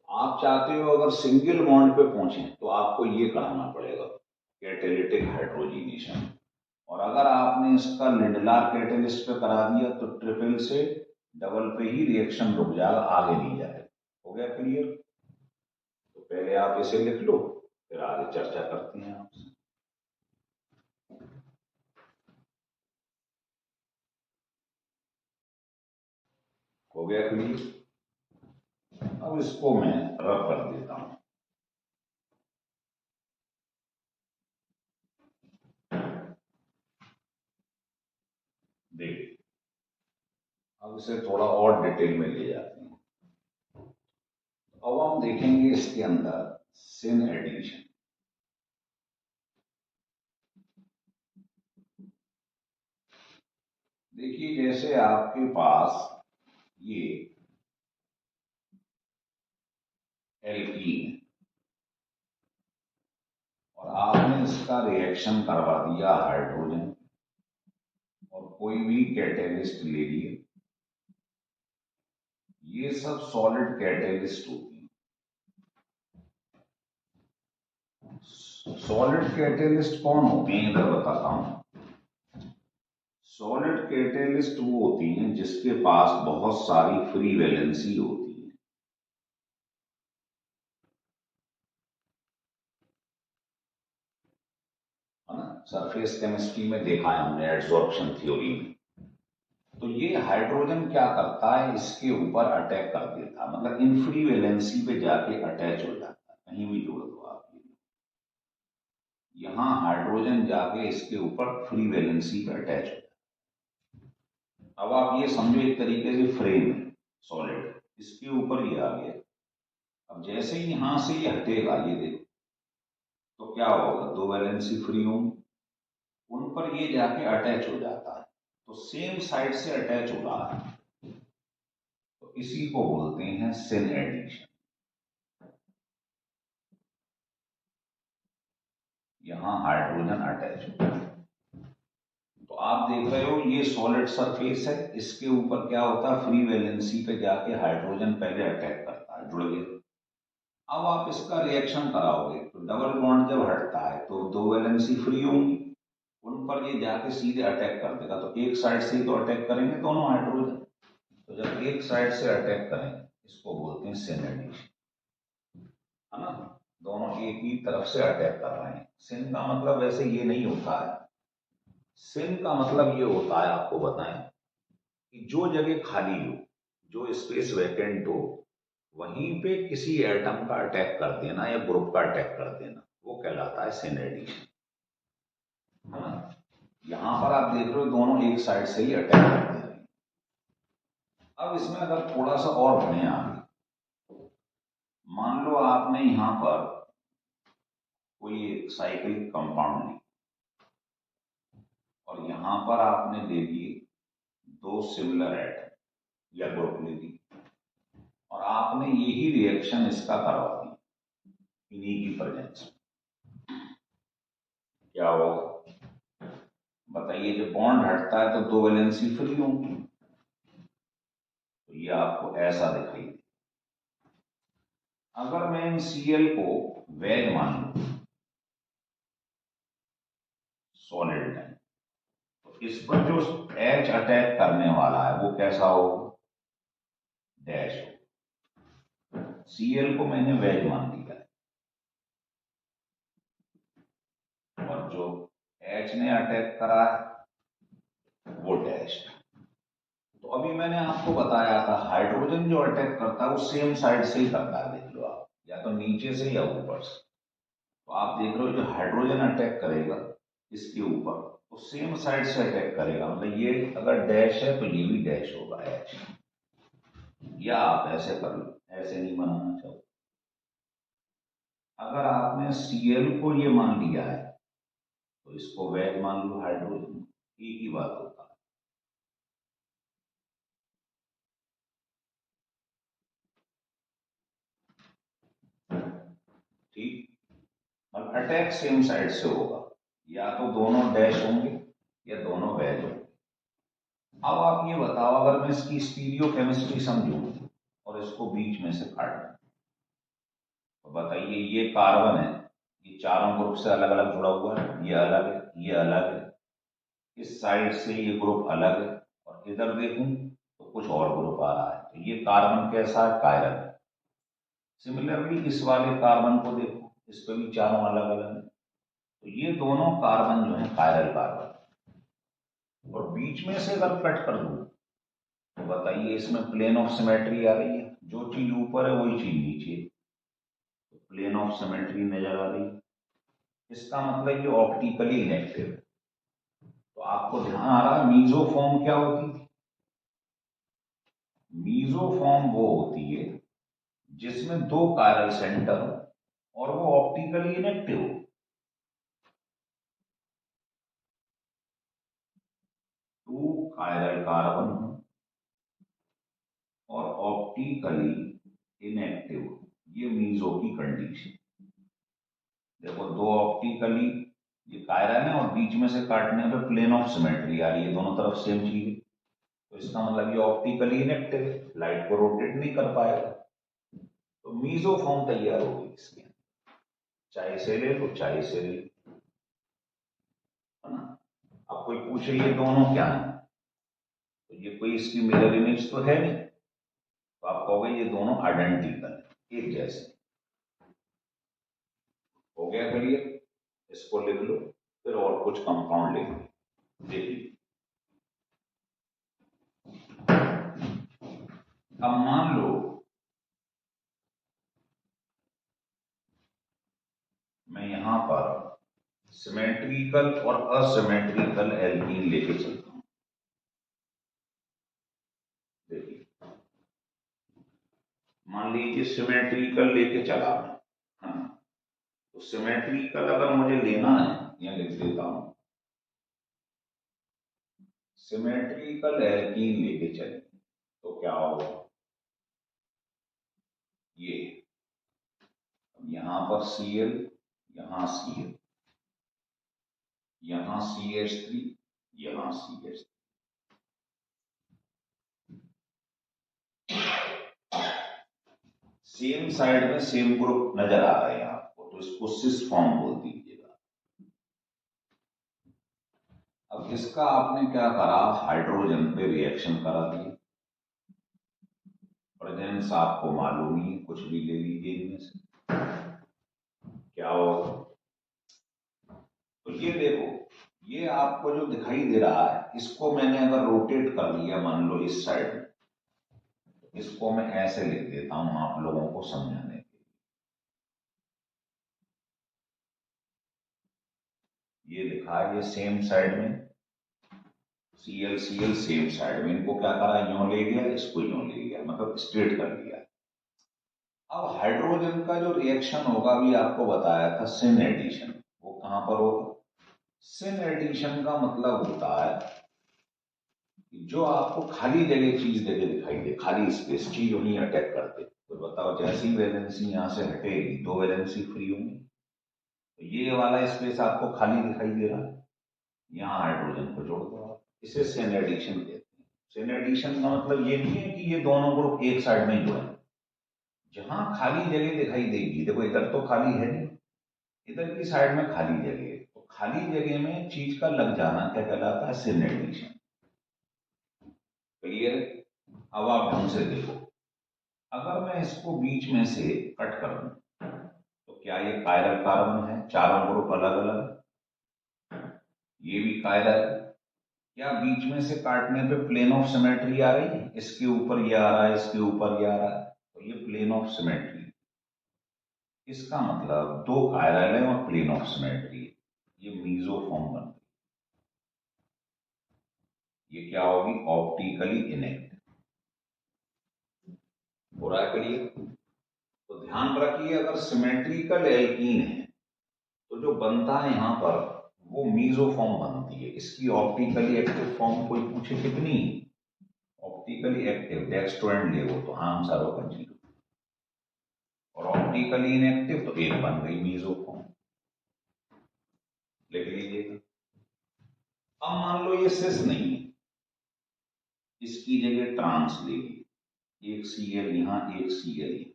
आप चाहते हो अगर सिंगल बॉन्ड पे पहुंचे तो आपको ये कराना पड़ेगा, कैटेलिटिक हाइड्रोजीनेशन। और अगर आपने इसका लिंडलार कैटेलिस्ट पे करा दिया तो ट्रिपल से डबल पे ही रिएक्शन रुक जाएगा, आगे नहीं जाएगा। हो गया क्लियर? तो पहले आप इसे लिख लो, फिर आगे चर्चा करते हैं आपसे। हो गया क्लियर? अब इसको मैं रब कर देता हूं। देख, अब इसे थोड़ा और डिटेल में ले जाते हैं। अब हम देखेंगे इसके अंदर सिन एडिशन। देखिए जैसे आपके पास ये एल्कीन और आपने इसका रिएक्शन करवा दिया हाइड्रोजन और कोई भी कैटेलिस्ट ले लिए, ये सब सॉलिड कैटेलिस्ट होती हैं। सॉलिड कैटेलिस्ट कौन होते हैं इधर बताता हूं। सॉलिड कैटेलिस्ट वो होती हैं जिसके पास बहुत सारी फ्री वैलेंसी होती है। है ना? सरफेस केमिस्ट्री में देखा है हमने, एडसॉर्प्शन थ्योरी में। तो ये हाइड्रोजन क्या करता है, इसके ऊपर अटैक कर देता, मतलब इन फ्री वैलेंसी पे जाके अटैच हो जाता है। कहीं भी जोड़ दो आप, यहां हाइड्रोजन जाके इसके ऊपर फ्री वैलेंसी पे अटैच हो जाता है। अब आप ये समझो एक तरीके से फ्रेम है सॉलिड, इसके ऊपर ये आ गया। अब जैसे ही यहां से ये हटेगा, ये देखो, तो क्या होगा, दो वैलेंसी फ्री होंगी, उन पर ये जाके अटैच हो जाता है। तो सेम साइड से अटैच हो रहा है, तो इसी को बोलते हैं सिन एडिशन। यहां हाइड्रोजन अटैच हो, तो आप देख रहे हो ये सॉलिड सरफेस है, इसके ऊपर क्या होता है, फ्री वैलेंसी पे जाके हाइड्रोजन पहले अटैक करता है, जुड़ गया। अब आप इसका रिएक्शन कराओगे तो डबल बॉन्ड जब हटता है तो दो वैलेंसी फ्री होंगी, उन पर ये जाके सीधे अटैक कर देगा। तो एक साइड से ही तो अटैक करेंगे दोनों हाइड्रोजन। तो जब एक साइड से अटैक करेंगे इसको बोलते हैं सिन एडिशन, है ना? दोनों एक ही तरफ से अटैक कर रहे हैं। सिन का मतलब वैसे ये नहीं होता है। सिन का मतलब ये होता है, आपको बताएं, कि जो जगह खाली हो, जो स्पेस वैकेंट हो, वहीं पे किसी एटम का अटैक कर देना या ग्रुप का अटैक कर देना, वो कहलाता है सिन एडिशन, है ना? यहां पर आप देख रहे हो दोनों एक साइड से ही अटैक कर दे रहे हैं। अब इसमें अगर थोड़ा सा और बढ़िया आगे, मान लो आपने यहां पर कोई साइक्लिक कंपाउंड ली और यहां पर आपने दे दिए दो सिमिलर एटम या ग्रुप ले दी, और आपने यही रिएक्शन इसका करवा दी इन्हीं की प्रेजेंस में। क्या होगा बताइए? जब बॉन्ड हटता है तो दो वैलेंसी फ्री होंगी, तो ये आपको ऐसा दिखाई दे। अगर मैं इन Cl को वेज मान लू, सॉलिड है, तो इस पर जो H अटैक करने वाला है वो कैसा हो, डैश हो। Cl को मैंने वेज मान लिया है, और जो H ने अटैक करा है वो डैश है। मैंने आपको बताया था हाइड्रोजन जो अटैक करता है वो सेम साइड से ही करता है, देख लो आप, या तो नीचे से या ऊपर से। तो आप देख रहे हो जो हाइड्रोजन अटैक करेगा इसके ऊपर तो सेम साइड से अटैक करेगा, मतलब ये अगर डैश है तो ये भी डैश होगा एच, या आप ऐसे कर लो, ऐसे नहीं बनाना चाहो। अगर आपने Cl को ये मान लिया है तो इसको वैज मान लो हाइड्रोजन, एक ही बात होता है। ठीक, और अटैक सेम साइड से होगा, या तो दोनों डैश होंगे या दोनों वैज होंगे। अब आप ये बताओ, अगर मैं इसकी स्टीरियो केमिस्ट्री समझूं और इसको बीच में से काट दूं, तो बताइए ये कार्बन है, ये चारों ग्रुप से अलग अलग जुड़ा हुआ है, ये अलग है, ये अलग है, इस साइड से ये ग्रुप अलग है, और इधर देखूं तो कुछ और ग्रुप आ रहा है, तो ये कार्बन कैसा है, कायरल है। सिमिलरली इस वाले कार्बन को देखो, इस पे भी चारों अलग अलग है, तो ये दोनों कार्बन जो है कायरल कार्बन, और बीच में से अगर कट कर दूं तो बताइए इसमें प्लेन ऑफ सिमेट्री आ रही है, जो चीज ऊपर है वही चीज नीचे, तो प्लेन ऑफ सिमेट्री नजर आ रही है। इसका मतलब ये ऑप्टिकली इनेक्टिव। तो आपको ध्यान आ रहा है मीजोफॉर्म क्या होती थी? मीजोफॉर्म वो होती है जिसमें दो कायरल सेंटर हो और वो ऑप्टिकली इनेक्टिव हो। टू कायरल कार्बन हो और ऑप्टिकली इनेक्टिव, ये मीजो की कंडीशन। देखो दो ऑप्टिकली, ये कायरल है और बीच में से काटने पे प्लेन ऑफ सिमेट्री आ रही है, दोनों तरफ सेम चीज है, तो इसका मतलब ये ऑप्टिकली इनेक्टिव है, लाइट को रोटेट नहीं कर पाएगा, तो मीजोफॉर्म तैयार होगी इसके, चाहे इसे ले लो चाहे इसे ले लो, है ना। अब कोई पूछे ये दोनों क्या है, तो ये कोई इसकी मिरर इमेज तो है नहीं, तो आप कहोगे ये दोनों आइडेंटिकल, एक जैसे। हो गया क्लियर? इसको लिख लो, फिर और कुछ कंपाउंड लिख देखिए। अब मान लो मैं यहां पर सिमेट्रिकल और असिमेट्रिकल एल्कीन लेके चलता हूं। देखिए मान लीजिए सिमेट्रिकल लेके चला मैं, हाँ, तो सिमेट्रिकल अगर मुझे लेना है, यहां लिख देता हूं, सिमेट्रिकल एल्कीन लेके चले तो क्या होगा, ये यहां पर Cl, यहां Cl, यहां CH3, यहां CH3, सेम साइड में सेम ग्रुप नजर आ रहे हैं आपको, तो इसको सिस फॉर्म बोल दीजिएगा। अब इसका आपने क्या करा, हाइड्रोजन पे रिएक्शन करा दिया, प्रेजेंस आपको मालूम ही, कुछ भी ले लीजिए इनमें से, क्या होगा, तो ये देखो, ये आपको जो दिखाई दे रहा है इसको मैंने अगर रोटेट कर लिया मान लो इस साइड में, इसको मैं ऐसे लिख देता हूं आप लोगों को समझाने के लिए। ये लिखा है, ये सेम साइड में Cl Cl सेम साइड में, इनको क्या करा, यूं ले लिया, इसको यूं ले लिया, मतलब स्ट्रेट कर लिया। अब हाइड्रोजन का जो रिएक्शन होगा अभी आपको बताया था सिन एडिशन, वो कहां पर होगा, सिन एडिशन का मतलब होता है कि जो आपको खाली जगह चीज देके दिखाई दे, खाली स्पेस, चीज वहीं अटैक करते, तो बताओ जैसी वैलेंसी यहां से हटेगी दो वैलेंसी फ्री होंगी, तो ये वाला स्पेस आपको खाली दिखाई दे रहा है, यहाँ हाइड्रोजन को जोड़ दो आप, इसे सिन एडिशन कहते हैं। सिन एडिशन का मतलब ये नहीं है कि ये दोनों ग्रुप एक साइड में जुड़े, जहां खाली जगह दिखाई देगी, देखो इधर तो खाली है नहीं, इधर की साइड में खाली जगह है, तो खाली जगह में चीज का लग जाना क्या कहलाता है, सिन एडिशन। क्लियर? अब आप ढंग से देखो, अगर मैं इसको बीच में से कट कर दूं तो क्या ये कायरल कार्बन है, चारों ग्रुप अलग अलग, ये भी कायरल, क्या बीच में से काटने पे प्लेन ऑफ सिमेट्री आ रही है? इसके ऊपर ये आ रहा है, इसके ऊपर ये आ रहा है, तो ये प्लेन ऑफ सिमेट्री। इसका मतलब दो कायरल है और प्लेन ऑफ सिमेट्री, ये मीजोफॉर्म बन गई। ये क्या होगी? Optically inactive. हो रहा है क्लियर? तो ध्यान रखिए, अगर सिमेट्रिकल एल्कीन है तो जो बनता है यहां पर वो मीजोफॉर्म बनती है। इसकी ऑप्टिकली एक्टिव फॉर्म कोई पूछे कितनी? ऑप्टिकली एक्टिव डेक्स्ट्रो एंड लेवो, तो आंसर होगा 0। और ऑप्टिकली इनएक्टिव तो 1 बन गई मीजोफॉर्म। लिख लीजिएगा। अब मान लो ये सिस नहीं है, इसकी जगह ट्रांस ले लीजिए, एक सीएल यहां, एक सीएल यहां,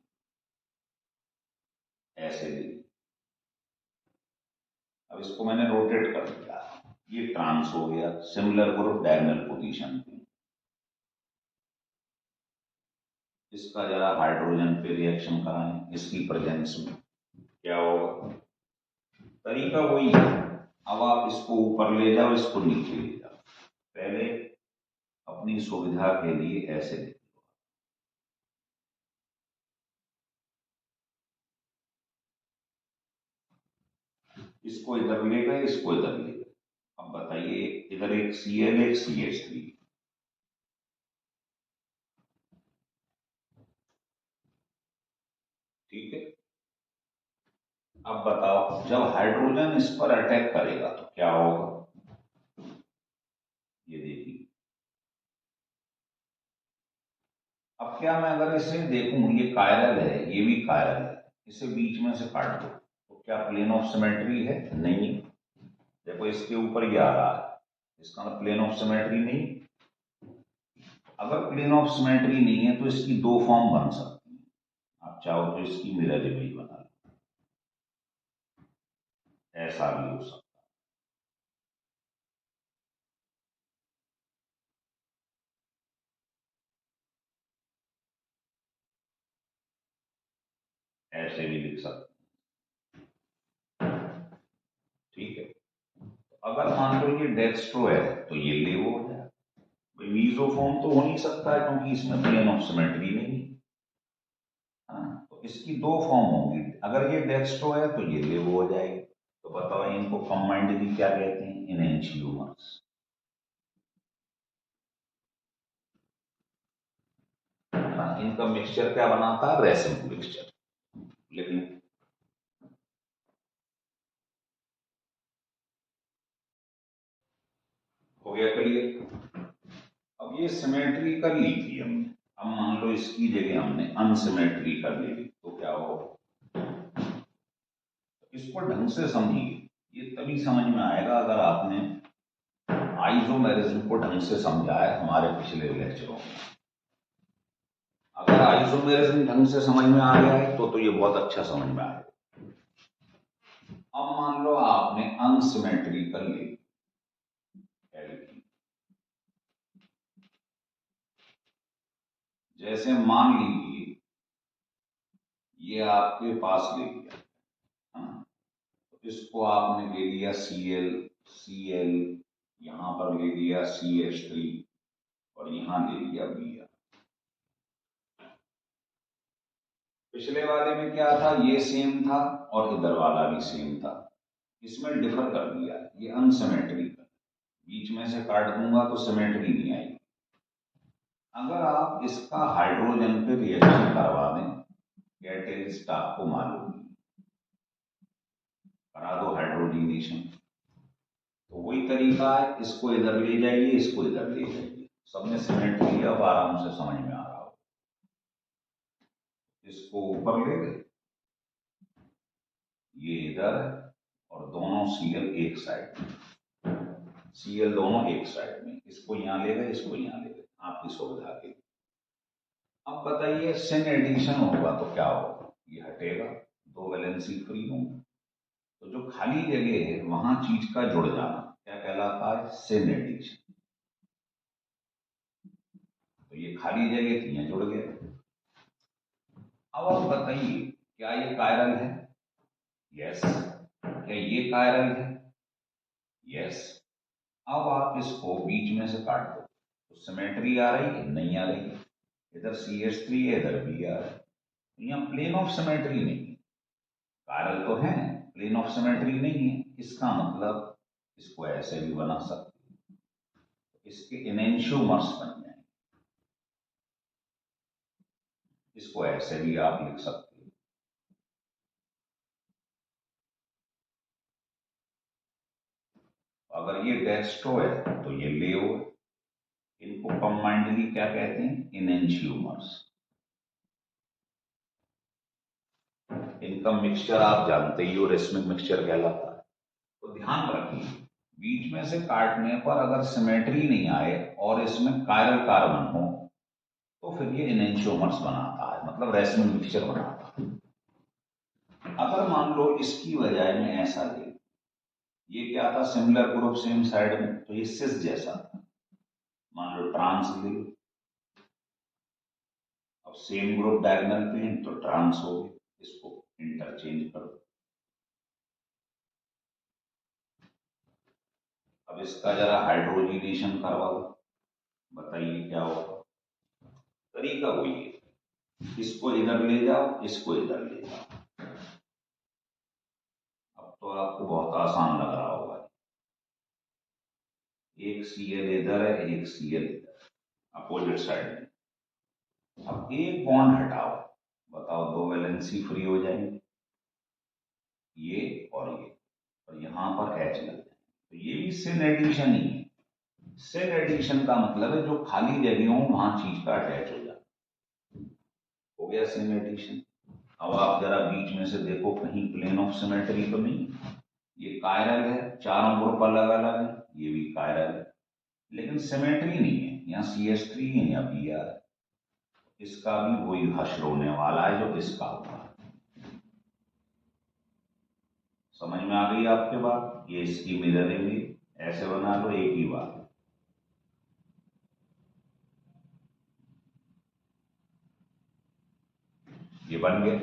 ऐसे ले लीजिए। अब इसको मैंने रोटेट कर दिया, ये ट्रांस हो गया, सिमिलर ग्रुप डायगोनल पोजीशन पे। इसका जरा हाइड्रोजन पे रिएक्शन कराएं इसकी प्रेजेंस में, क्या होगा? तरीका वही है। अब आप इसको ऊपर ले जाओ, इसको नीचे ले जाओ। पहले अपनी सुविधा के लिए ऐसे ले, इसको इधर ले गए, इसको इधर ले गए। अब बताइए, इधर एक Cl, एक CH3, ठीक है। अब बताओ, जब हाइड्रोजन इस पर अटैक करेगा तो क्या होगा? ये देखिए। अब क्या मैं अगर इसे देखूं, ये कायरल है, ये भी कायरल है, इसे बीच में से काट दो तो क्या प्लेन ऑफ सिमेट्री है? नहीं। देखो इसके ऊपर ये आ रहा है, इसका मतलब प्लेन ऑफ सिमेट्री नहीं। अगर प्लेन ऑफ सिमेट्री नहीं है तो इसकी दो फॉर्म बन सकती है। आप चाहो तो इसकी मिरर इमेज बना लो, ऐसा भी हो सकता है, ऐसे भी लिख सकते हैं, ठीक है। अगर मान लो ये डेक्स्ट्रो है तो ये लेवो है। भाई मीजोफॉर्म तो हो नहीं सकता है क्योंकि इसमें प्लेन ऑफ सिमेट्री नहीं है। हाँ, तो इसकी दो फॉर्म होंगी, अगर ये डेक्स्ट्रो है तो ये लेवो हो जाएगी। तो बताओ इनको कंबाइंडली क्या कहते हैं? इनएंशियोमर्स। इनका मिक्सचर क्या बनाता है? Racemic mixture. लेकिन हो गया क्लियर? अब ये सिमेट्री कर ली थी हमने, अब मान लो इसकी जगह हमने अनसिमेट्री कर ली तो क्या होगा? इसको ढंग से समझिए, ये तभी समझ में आएगा अगर आपने आइसोमेरिज्म को ढंग से समझा है हमारे पिछले लेक्चरों में। अगर आइसोमेरिज्म ढंग से समझ में आ गया है तो ये बहुत अच्छा समझ में आएगा। अब मान लो आपने अनसिमेट्री कर ली, जैसे मान लीजिए ये आपके पास ले लिया, है ना? तो इसको आपने ले लिया Cl, Cl, यहां पर ले लिया CH3 और यहां ले लिया Br। पिछले वाले में क्या था? ये सेम था और इधर वाला भी सेम था। इसमें डिफर कर दिया, ये अनसिमेट्रिकल, बीच में से काट दूंगा तो सिमेट्री नहीं आएगी। अगर आप इसका हाइड्रोजन पे रिएक्शन करवा दें, कैटेलिस्ट आपको मालूम नहीं, करा दो हाइड्रोजनेशन, तो वही तरीका है, इसको इधर ले जाइए, इसको इधर ले जाइए, सब में सिमेट्री अब आराम से समझ में आ रहा हो। इसको ऊपर ले गए, ये इधर है, और दोनों Cl एक साइड में, Cl दोनों एक साइड में, इसको यहां ले गए, इसको यहां ले गए, आपकी सुविधा के लिए। अब बताइए सिन एडिशन होगा तो क्या होगा? ये हटेगा, दो वैलेंसी फ्री होंगे, तो जो खाली जगह है वहां चीज का जुड़ जाना क्या कहलाता है? Syn addition. तो ये खाली जगह थी, जुड़ गए। अब आप बताइए, क्या ये कायरल है? यस। क्या ये कायरल है? यस। अब आप इसको बीच में से काट दो तो सिमेट्री आ रही है, नहीं आ रही है। इधर CH3 है, इधर B आ रहा है। यहाँ प्लेन ऑफ सिमेट्री नहीं है। कायरल तो है, प्लेन ऑफ सिमेट्री नहीं है। इसका मतलब इसको ऐसे भी बना सकते हैं, इसके इनेंशियोमर्स बन जाएंगे। इसको ऐसे भी आप लिख सकते हैं। अगर ये डेस्ट्रो है तो ये लेओ है। इनको कंबाइंडली क्या कहते हैं? इनेंशियोमर्स। इनका मिक्सचर आप जानते ही हो, रेसमिक मिक्सचर कहलाता है। तो ध्यान रखिए, बीच में से काटने पर अगर सिमेट्री नहीं आए और इसमें कायरल कार्बन हो तो फिर ये इनेंशियोमर्स बनाता है, मतलब रेसमिक मिक्सचर बनाता है। अगर मान लो इसकी बजाय में ऐसा ले, ये क्या था? सिमिलर ग्रुप सेम साइड में, तो ये सिस जैसा था। मान लो ट्रांस ले लो, अब सेम ग्रुप डायगोनल पे है तो ट्रांस हो गए। इसको इंटरचेंज करो। अब इसका जरा हाइड्रोजिनेशन करवा दो, बताइए क्या होगा। तरीका वही है, इसको इधर ले जाओ, इसको इधर ले जाओ। अब तो आपको बहुत आसान लग रहा होगा। एक Cl इधर है, एक Cl इधर, अपोजिट साइड में। अब एक बॉन्ड हटाओ, बताओ दो वैलेंसी फ्री हो जाएंगे, ये और यहां पर H लग जाए। तो ये भी सिन एडिशन ही है। सिन एडिशन का मतलब है जो खाली जगह हो वहां चीज का अटैच हो जाए। हो गया सिन एडिशन। अब आप जरा बीच में से देखो, कहीं प्लेन ऑफ सिमेट्री तो नहीं। ये कायरल है, चारों ग्रुप अलग अलग है, ये भी कायरल है, लेकिन सिमेट्री नहीं है। यहाँ CH3 है या Br है। इसका भी वही हश्र होने वाला है जो इसका होगा। समझ में आ गई आपके बात? ये इसकी मिरर इमेज ऐसे बना लो, एक ही बात। ये बन गया।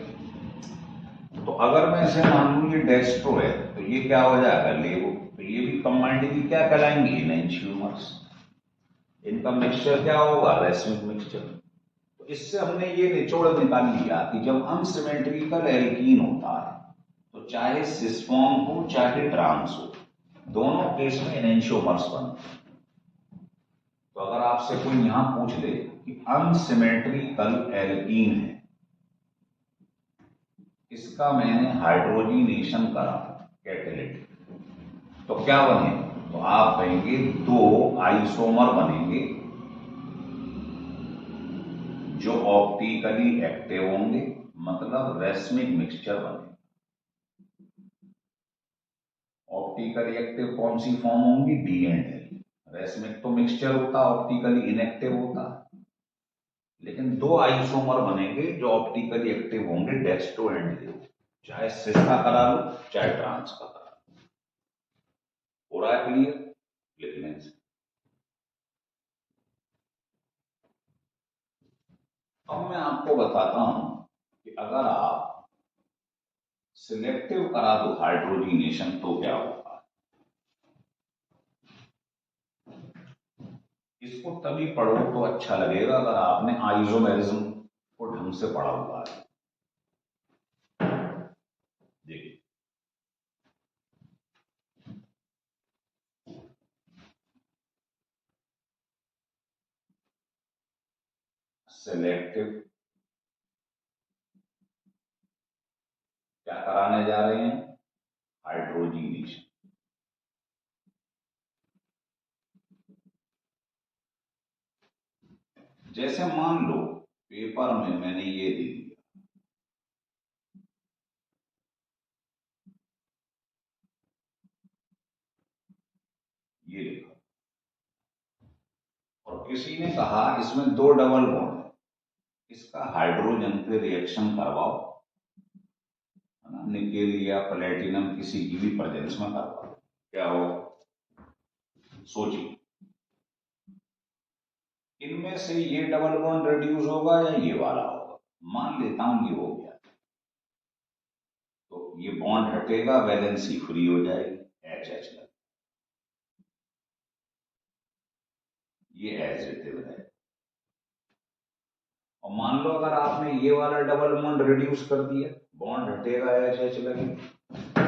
तो अगर मैं इसे मान लू ये डेस्ट्रो है तो ये क्या हो जाएगा? लेवो। तो ये भी कंबाइंडली क्या कहलाएंगे? इनेंशियोमर्स। इनका मिक्सचर क्या होगा? Racemic mixture. तो इससे हमने ये निचोड़ निकाल लिया कि जब अनसिमेट्रिकल एल्कीन होता है तो चाहे सिस फॉर्म हो चाहे ट्रांस हो, दोनों केस में इनेंशियोमर्स बनते हैं। तो अगर आपसे कोई यहां पूछ ले कि अनसिमेट्रिकल एल्कीन है, इसका मैंने हाइड्रोजिनेशन करा कैटेलिटिक, तो क्या बने? तो आप कहेंगे दो आइसोमर बनेंगे जो ऑप्टिकली एक्टिव होंगे, मतलब रेसमिक मिक्सचर बनेगा। ऑप्टिकली एक्टिव कौन सी फॉर्म होंगी? D and L. रेसमिक तो मिक्सचर होता, ऑप्टिकली इनएक्टिव होता। लेकिन दो आइसोमर बनेंगे जो ऑप्टिकली एक्टिव होंगे, डेक्स्ट्रो एंड लेवो। चाहे सिस का करा लो चाहे ट्रांस का करा लो। हो रहा है क्लियर? लिखने से। अब मैं आपको बताता हूं कि अगर आप सिलेक्टिव करा दो हाइड्रोजिनेशन तो क्या होगा। इसको तभी पढ़ो तो अच्छा लगेगा अगर आपने आइसोमेरिज्म को ढंग से पढ़ा हुआ है। देखिए, सिलेक्टिव क्या कराने जा रहे हैं? हाइड्रोजिनेशन। जैसे मान लो पेपर में मैंने ये दे दिया, ये लिखा, और किसी ने कहा इसमें दो डबल बॉन्ड है, इसका हाइड्रोजन पे रिएक्शन करवाओ, है ना, निकेल या प्लेटिनम किसी की भी प्रेजेंस में करवाओ, क्या हो? सोचिए, इनमें से ये डबल बॉन्ड रिड्यूस होगा या ये वाला होगा? मान लेता हूं ये हो गया, तो ये बॉन्ड हटेगा, वैलेंसी फ्री हो जाएगी, एच एच लग। ये एडिटिव है। और मान लो अगर आपने ये वाला डबल बॉन्ड रिड्यूस कर दिया, बॉन्ड हटेगा, एच एच लगेगा,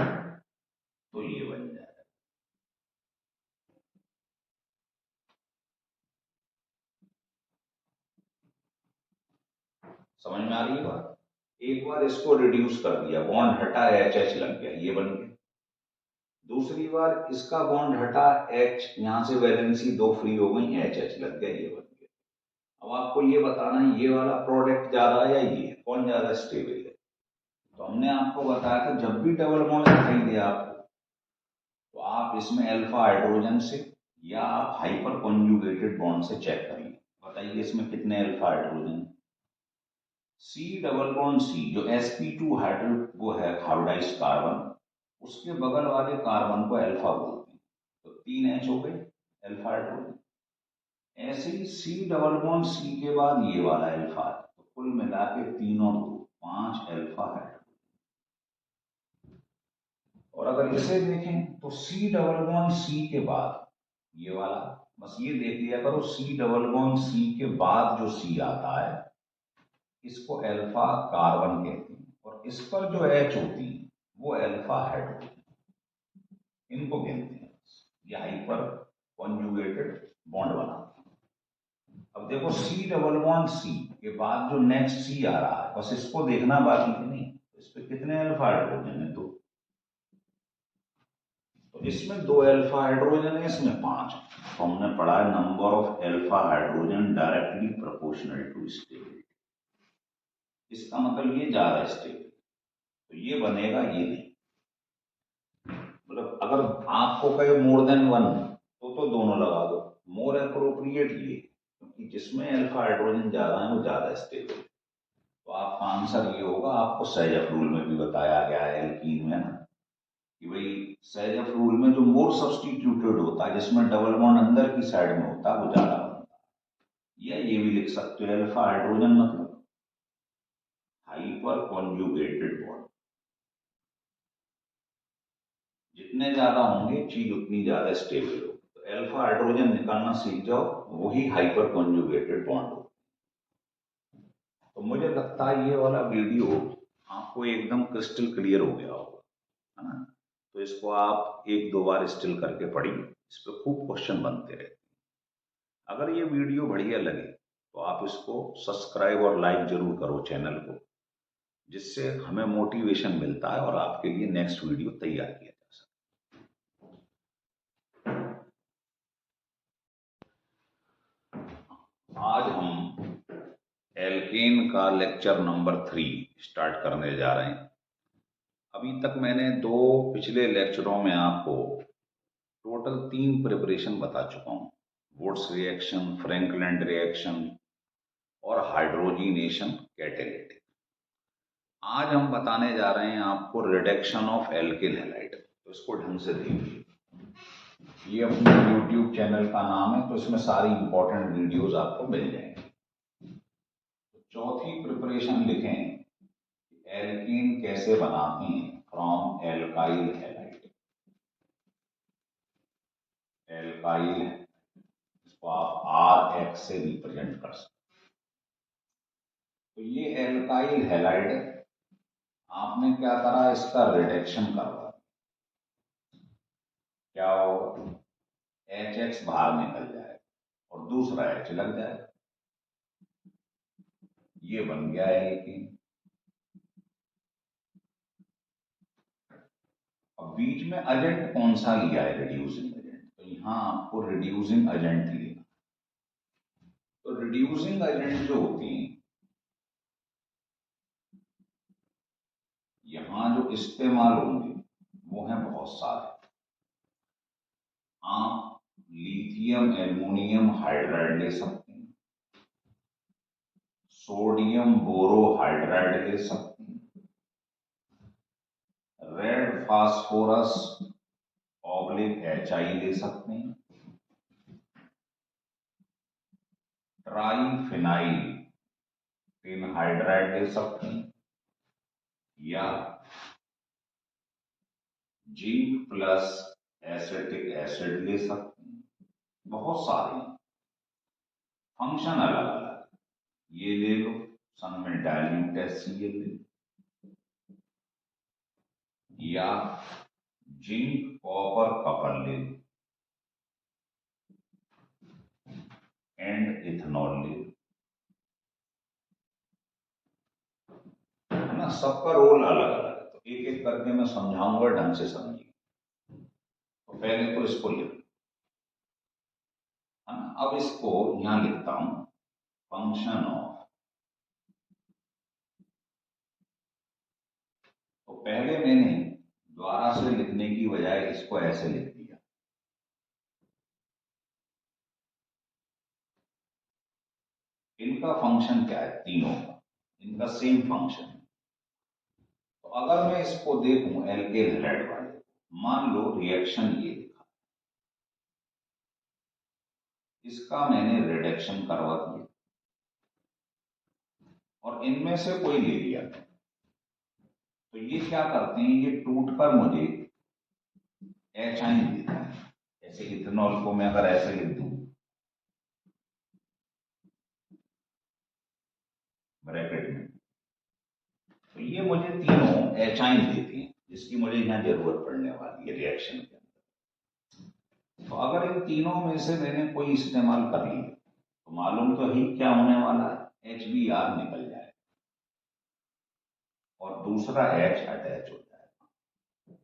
तो ये बन जाएगा। समझ में आ रही है बात? एक बार इसको रिड्यूस कर दिया, बॉन्ड हटा, एच एच लग गया, ये बन गया। दूसरी बार इसका बॉन्ड हटा, एच यहां से वैलेंसी दो फ्री हो गई, एच एच लग गया, ये बन गया। अब आपको ये बताना है ये वाला प्रोडक्ट ज्यादा है या ये, कौन ज्यादा स्टेबल है। तो हमने आपको बताया था जब भी डबल बॉन्ड दिखाई दे आपको, तो आप इसमें अल्फा हाइड्रोजन से या आप हाइपर कॉन्जुगेटेड बॉन्ड से चेक करिए। बताइए इसमें कितने alpha hydrogen. C double bond C, जो sp2 हाइड्रो वो है हाइब्रिडाइज्ड कार्बन, उसके बगल वाले कार्बन को अल्फा बोलते हैं, तो 3 H हो गए अल्फा हाइड्रोजन। ऐसे ही सी डबल बॉन्ड सी के बाद ये वाला अल्फा है, तो कुल मिला के 3 और 2 5 अल्फा हाइड्रोजन। और अगर इसे देखें तो सी डबल बॉन्ड सी के बाद ये वाला, बस ये देख लिया करो, सी डबल बॉन्ड सी के बाद जो सी आता है इसको अल्फा कार्बन कहते हैं, और इस पर जो एच होती है वो अल्फा हाइड्रोजन, इनको कहते हैं। ये हाइपर कॉन्जुगेटेड बॉन्ड बनाते हैं। अब देखो सी डबल बॉन्ड सी के बाद जो नेक्स्ट सी आ रहा है, बस इसको देखना बाकी है, नहीं इस पे कितने अल्फा हाइड्रोजन है, तो इसमें 2 अल्फा हाइड्रोजन है, इसमें 5। तो हमने पढ़ा है number of alpha hydrogen directly proportional to stability. इसका मतलब ये ज्यादा स्टेबल, तो ये बनेगा, ये नहीं। मतलब अगर आपको कहे मोर देन वन, तो दोनों लगा दो, मोर अप्रोप्रिएट ये, क्योंकि जिसमें अल्फा हाइड्रोजन ज्यादा है वो ज्यादा स्टेबल है। तो आपका आंसर ये होगा, आपको सेजफ रूल में भी बताया गया है एल्कीन में ना, कि भाई सेजफ रूल में जो मोर सब्सटीट्यूटेड होता है, जिसमें डबल बॉन्ड अंदर की साइड में होता है, वो ज्यादा बनता है। या ये भी लिख सकते हो, अल्फा हाइड्रोजन मतलब हाइपर कॉन्जुगेटेड बॉन्ड, जितने ज्यादा होंगे चीज उतनी ज्यादा स्टेबल होगी। तो अल्फा हाइड्रोजन निकालना सीख जाओ, वही हाइपर कॉन्जुगेटेड बॉन्ड हो। तो मुझे लगता है ये वाला वीडियो आपको एकदम क्रिस्टल क्लियर हो गया होगा, है ना। तो इसको आप एक दो बार स्टिल करके पढ़िए, इस पर खूब क्वेश्चन बनते रहे। अगर ये वीडियो बढ़िया लगे तो आप इसको सब्सक्राइब और लाइक जरूर करो चैनल को, जिससे हमें मोटिवेशन मिलता है और आपके लिए नेक्स्ट वीडियो तैयार किया जा सके। आज हम एल्केन का लेक्चर नंबर 3 स्टार्ट करने जा रहे हैं। अभी तक मैंने पिछले लेक्चरों में आपको टोटल 3 प्रिपरेशन बता चुका हूं, वुड्स रिएक्शन, फ्रैंकलैंड रिएक्शन और हाइड्रोजिनेशन कैटेलिटिक। आज हम बताने जा रहे हैं आपको रिडक्शन ऑफ एल्किल हैलाइड। तो इसको ढंग से देखिए, ये अपने YouTube चैनल का नाम है, तो इसमें सारी इंपॉर्टेंट वीडियोस आपको मिल जाएंगे। तो चौथी प्रिपरेशन लिखें, एल्कीन कैसे बनाते हैं फ्रॉम एल्काइल हैलाइड। एल्काइल, इसको आप RX से रिप्रेजेंट कर सकते। तो ये एल्काइल हैलाइड है, आपने क्या करा, इसका रिडक्शन करवा, क्या होगा, HX बाहर निकल जाएगा और दूसरा H लग जाएगा, ये बन गया है एल्कीन। अब बीच में एजेंट कौन सा लिया है, रिड्यूसिंग एजेंट, तो यहां आपको रिड्यूसिंग एजेंट लेना। तो रिड्यूसिंग एजेंट जो होती हैं, यहां जो इस्तेमाल होंगे वो हैं बहुत सारे। आप लिथियम एल्युमिनियम हाइड्राइड ले सकते हैं, सोडियम बोरोहाइड्राइड ले सकते हैं, रेड फास्फोरस HI ले सकते हैं, ट्राइफिनाइल हाइड्राइड ले सकते हैं, या जिंक प्लस एसिटिक एसिड ले सकते हैं। बहुत सारे हैं, फंक्शन अलग अलग, ये ले लो, संग में डाइल्यूट HCl ले लो, या जिंक कॉपर कपल ले लो, एंड इथेनॉल ले लो, है ना। सबका रोल अलग अलग है, तो एक एक करके मैं समझाऊंगा, ढंग से समझिए। तो पहले तो इसको लिख, है ना। अब इसको यहां लिखता हूं, फंक्शन ऑफ। तो पहले मैंने द्वारा से लिखने की बजाय इसको ऐसे लिख दिया। इनका फंक्शन क्या है, तीनों का, इनका सेम फंक्शन है। तो अगर मैं इसको देखूं एल्केन हैलाइड वाले, मान लो रिएक्शन ये लिखा, इसका मैंने रिडक्शन करवा दिया और इनमें से कोई ले लिया, तो ये क्या करते हैं, ये टूट कर मुझे एच आई देता है। जैसे इथेनॉल को मैं अगर ऐसे लिख दूं ब्रैकेट में, तो ये मुझे तीनों एच आई देते हैं, जिसकी मुझे यहाँ जरूरत पड़ने वाली है रिएक्शन के अंदर। तो अगर इन तीनों में से मैंने कोई इस्तेमाल कर लिया, तो मालूम तो ही क्या होने वाला है, HBr निकल जाए और दूसरा H अटैच हो जाएगा,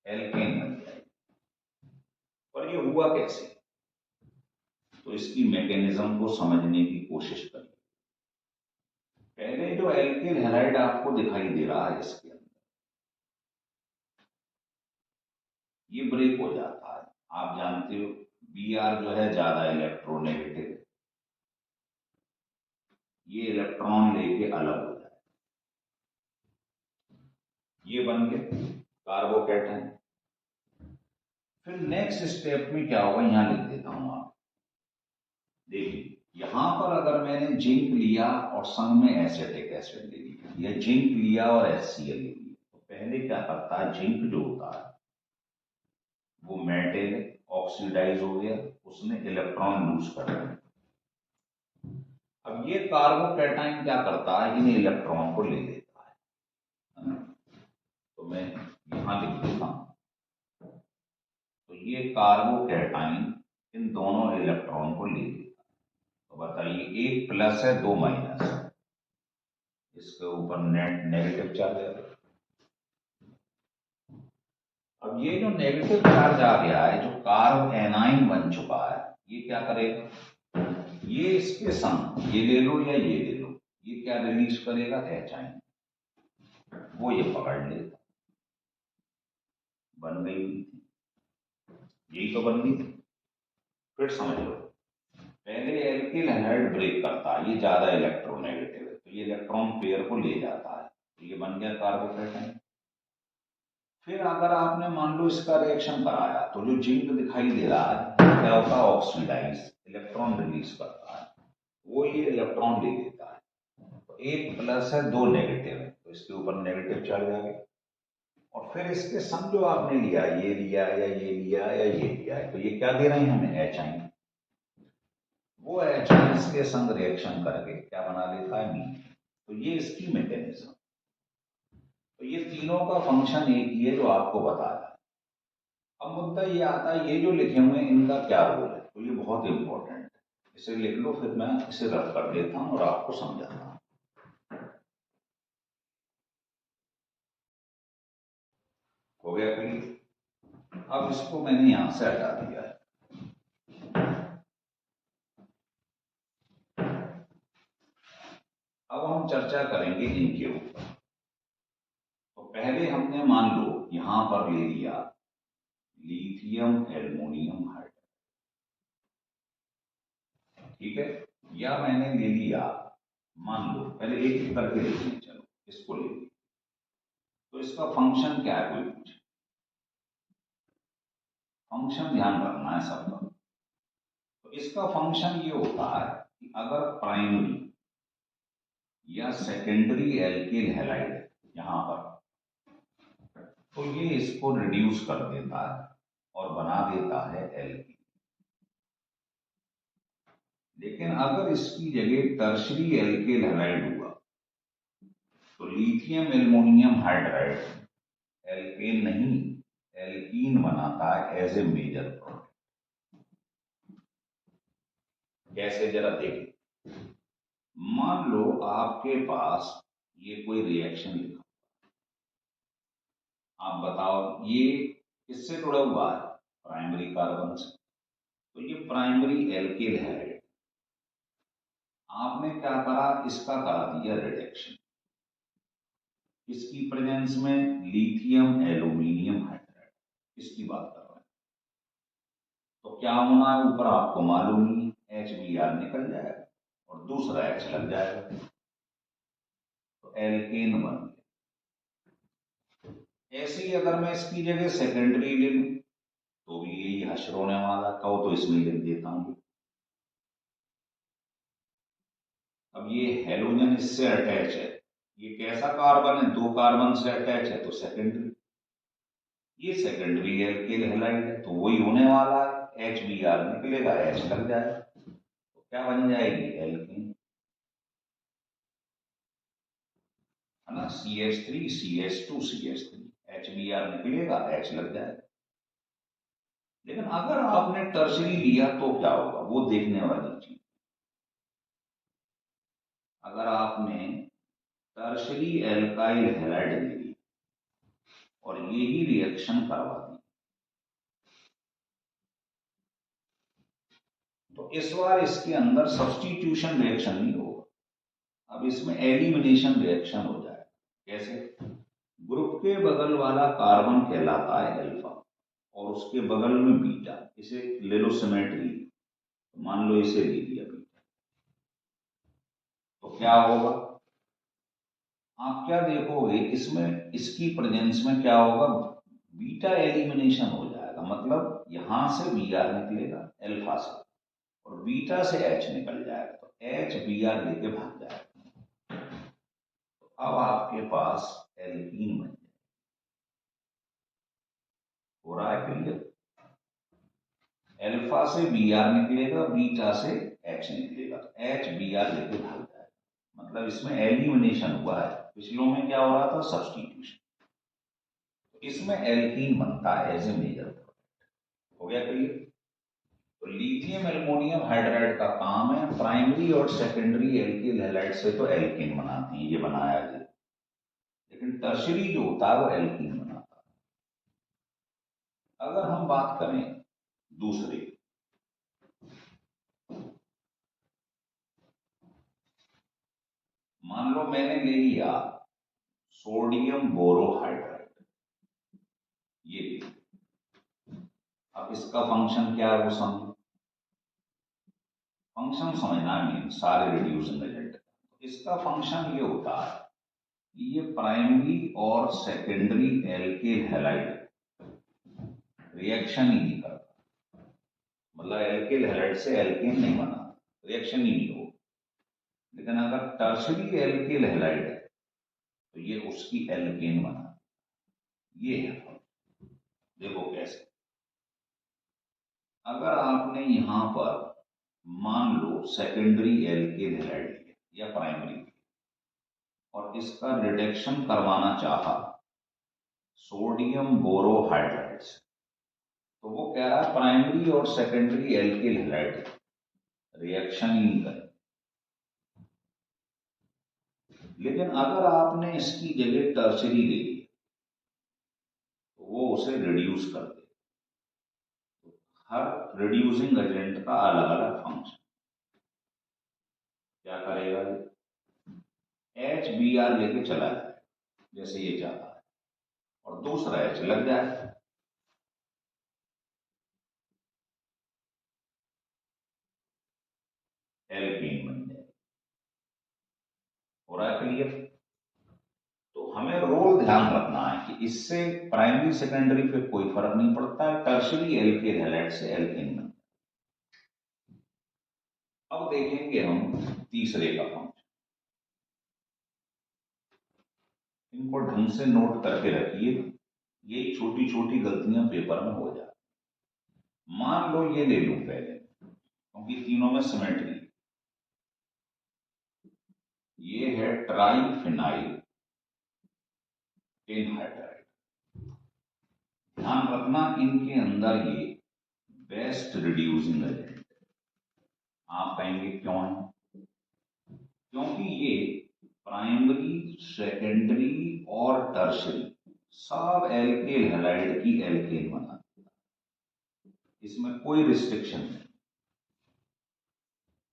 एल्केन बन जाएगी। पर ये हुआ कैसे, तो इसकी मैकेनिज्म को समझने की कोशिश करिए। पहले जो एल्किल हैलाइड आपको दिखाई दे रहा है, इसके अंदर ये ब्रेक हो जाता है। आप जानते हो Br जो है ज्यादा इलेक्ट्रोनेगेटिव है, ये इलेक्ट्रॉन लेके अलग हो जाए, ये बन गए कार्बोकैटायन। फिर नेक्स्ट स्टेप में क्या होगा, यहां लिख देता हूं, आप देखिए यहां पर अगर मैंने जिंक लिया और संग में एसिटिक एसिड ले लिया, या जिंक लिया और HCl ले लिया, तो पहले क्या करता है, जिंक जो होता है वो मेटल ऑक्सीडाइज हो गया, उसने इलेक्ट्रॉन लूज कर दिया। अब ये कार्बोकैटायन क्या करता है, इन इलेक्ट्रॉन को ले लेता है ना। तो मैं यहां लिख देता हूं, तो ये कार्बोकैटायन इन दोनों इलेक्ट्रॉन को ले लेता है। तो बताइए, एक प्लस है, दो माइनस है, इसके ऊपर नेट नेगेटिव चार्ज है। अब ये जो नेगेटिव चार्ज आ गया है, जो कार्ब एनाइन बन चुका है, ये क्या करेगा, ये इसके संग ये ले लो या ये ले लो, ये क्या रिलीज करेगा, HI, वो ये पकड़ लेगा। बन गई, यही तो बन गई। फिर समझ लो, पहले एल्किल हैलाइड ब्रेक करता है, ये ज्यादा इलेक्ट्रोनेगेटिव है, तो ये इलेक्ट्रॉन पेयर को ले जाता है, तो ये बन गया कार्बोकैटायन। फिर अगर आपने मान लो इसका रिएक्शन कराया, तो जो जिंक दिखाई दे रहा है क्या होता है, ऑक्सीडाइज, इलेक्ट्रॉन रिलीज करता है, वो ये इलेक्ट्रॉन ले लेता है। तो एक प्लस है, दो नेगेटिव है, तो इसके ऊपर नेगेटिव चार्ज आ गया। और फिर इसके संग जो आपने लिया, ये लिया या ये लिया या ये लिया है, तो ये क्या दे रहे हैं हमें, HI। वो HI इसके संग रिएक्शन करके क्या बना लेता है, मीथेन। तो ये इसकी मैकेनिज्म। तो ये तीनों का फंक्शन एक ही है जो आपको बताया। अब मुद्दा ये आता है, ये जो लिखे हुए हैं इनका क्या रोल है, तो ये बहुत इंपॉर्टेंट है, इसे लिख लो, फिर मैं इसे रख कर देता हूं और आपको समझाता हूं। हो गया क्लियर। अब इसको मैंने यहां से हटा दिया है। अब हम चर्चा करेंगे इनके ऊपर। तो पहले हमने मान लो यहां पर ले लिया लिथियम एल्युमिनियम हाइड्राइड, ठीक है, या मैंने ले लिया, मान लो पहले एक एक करके लेते, चलो इसको ले लिया, तो इसका फंक्शन क्या है, कोई पूछे, फंक्शन ध्यान रखना है सबका। तो इसका फंक्शन ये होता है कि अगर प्राइमरी या सेकेंडरी एल्किल हैलाइड यहां पर, तो ये इसको रिड्यूस कर देता है और बना देता है एल्किल। लेकिन अगर इसकी जगह टर्शरी एल्केल हैलाइड हुआ तो लिथियम एल्युमिनियम हाइड्राइड एल्केन नहीं एल्कीन बनाता है एज ए मेजर प्रोडक्ट। कैसे, जरा देखिए। मान लो आपके पास ये कोई रिएक्शन लिखा, आप बताओ ये किससे जुड़ा हुआ है? प्राइमरी कार्बन से। तो ये प्राइमरी एल्केल हैलाइड, आपने क्या करा, इसका करा दिया रिडक्शन। इसकी प्रेजेंस में लिथियम एल्यूमिनियम हाइड्राइड, इसकी बात कर रहे हैं। तो क्या होना है ऊपर आपको मालूम ही, HBr निकल जाएगा और दूसरा H लग जाएगा, तो एल्केन बन गया। ऐसे ही अगर मैं इसकी जगह सेकेंडरी ले लूं तो भी यही हश्र होने वाला, कहो तो इसमें लिख देता हूं। अब ये हेलोजन इससे अटैच है, ये कैसा कार्बन है, 2 कार्बन से अटैच है, तो सेकेंडरी। ये सेकेंडरी एल्केल हैलाइड है, तो वही होने वाला है, HBr निकलेगा, H लग जाएगा, तो क्या बन जाएगी, एल्केन, है ना। CH3 CH2 CH3, HBr निकलेगा, H लग जाएगा। लेकिन अगर आपने टर्शरी लिया तो क्या होगा, वो देखने वाली चीज। अगर आपने टर्शरी एल्काइल हैलाइड ले ली और यही रिएक्शन करवा दी, तो इस बार इसके अंदर सब्स्टिट्यूशन रिएक्शन नहीं होगा, अब इसमें एलिमिनेशन रिएक्शन हो जाएगा। कैसे? ग्रुप के बगल वाला कार्बन कहलाता है अल्फा और उसके बगल में बीटा, इसे ले लो सिमेट्री, तो मान लो इसे ले लिया बीटा, तो क्या होगा, आप क्या देखोगे इसमें, इसकी प्रेजेंस में क्या होगा, बीटा एलिमिनेशन हो जाएगा, मतलब यहां से Br निकलेगा अल्फा से और बीटा से H निकल जाएगा, तो HBr लेके भाग जाएगा, तो अब आपके पास एल्कीन बन जाएगा। हो रहा है क्लियर? अल्फा से Br निकलेगा, बीटा से H निकलेगा, तो HBr लेके भाग जाएगा, मतलब इसमें एलिमिनेशन हुआ है। पिछलों में क्या हो रहा था, सब्स्टिट्यूशन, तो इसमें एल्कीन बनता है एज ए मेजर प्रोडक्ट। हो गया क्लियर? तो लिथियम एल्युमिनियम हाइड्राइड का काम है प्राइमरी और सेकेंडरी एल्किल हैलाइड से तो एल्कीन बनाते हैं, ये बनाया गया, लेकिन टर्शरी जो होता है वो एल्कीन बनाता है। अगर हम बात करें दूसरे, मान लो मैंने ले लिया सोडियम बोरोहाइड्राइड, ये, अब इसका फंक्शन क्या है वो समझो, फंक्शन समझना है सारे रिड्यूसिंग एजेंट। इसका फंक्शन ये होता है, ये प्राइमरी और सेकेंडरी एल्किल हैलाइड रिएक्शन ही नहीं करता, मतलब एल्किल हैलाइड से एल्केन नहीं बना, रिएक्शन ही नहीं हो। लेकिन अगर टर्शरी एल्किल हैलाइड है तो ये उसकी एल्केन बना, ये है। देखो कैसे, अगर आपने यहां पर मान लो सेकेंडरी एल्किल हैलाइड लिया या प्राइमरी और इसका रिडक्शन करवाना चाहा सोडियम बोरोहाइड्राइड से, तो वो कह रहा है प्राइमरी और सेकेंडरी एल्किल हैलाइड रिएक्शन ही नहीं करे। लेकिन अगर आपने इसकी जगह टर्शरी ले ली तो वो उसे रिड्यूस कर दे। तो हर रिड्यूसिंग एजेंट का अलग अलग फंक्शन, क्या करेगा, HBr लेके चला जाए जैसे ये चाहता है और दूसरा H लग जाए, एल्कीन बन जाए। हो रहा है क्लियर? तो हमें रोल ध्यान रखना है कि इससे प्राइमरी सेकेंडरी पे कोई फर्क नहीं पड़ता है, टर्शरी एल्किल हैलाइड से एल्कीन बन। अब देखेंगे हम तीसरे का फंक्शन, इनको ढंग से नोट करके रखिए, यही छोटी छोटी गलतियां पेपर में हो जाती। मान लो ये ले लूं पहले, क्योंकि तीनों में सिमेट्री, ये है ट्राइफिनाइल एनहाइड्राइड। ध्यान रखना इनके अंदर ये बेस्ट रिड्यूसिंग एजेंट। आप कहेंगे क्यों है? क्योंकि ये प्राइमरी, सेकेंडरी और टर्शरी सब एल्केल हैलाइड की एल्केन बनाते हैं। इसमें कोई रिस्ट्रिक्शन नहीं।